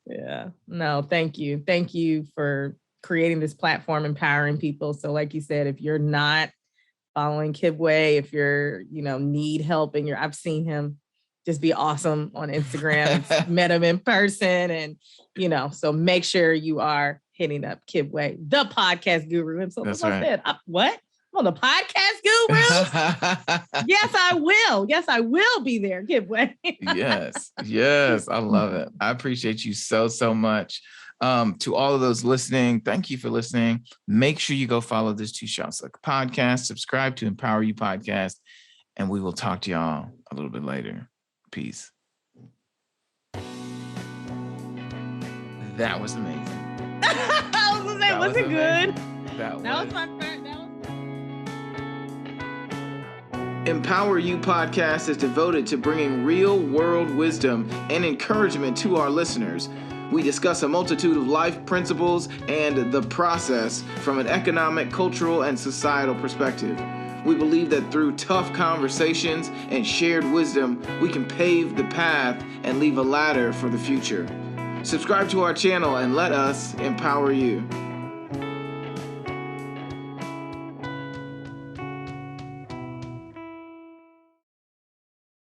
Yeah. No, thank you. Thank you for creating this platform, empowering people. So like you said, if you're not following Kibwe, if you're, need help and I've seen him just be awesome on Instagram, met him in person and, so make sure you are hitting up Kibwe, the podcast guru. And so That's I said, what? I'm on the podcast guru? Yes, I will be there, Kibwe. Yes. I love it. I appreciate you so much. To all of those listening, thank you for listening. Make sure you go follow this Two Shots Like podcast, subscribe to Empower You podcast, and we will talk to y'all a little bit later. Peace. That was amazing. I was gonna say, was it good? That was my first. Empower You podcast is devoted to bringing real world wisdom and encouragement to our listeners. We discuss a multitude of life principles and the process from an economic, cultural, and societal perspective. We believe that through tough conversations and shared wisdom, we can pave the path and leave a ladder for the future. Subscribe to our channel and let us empower you.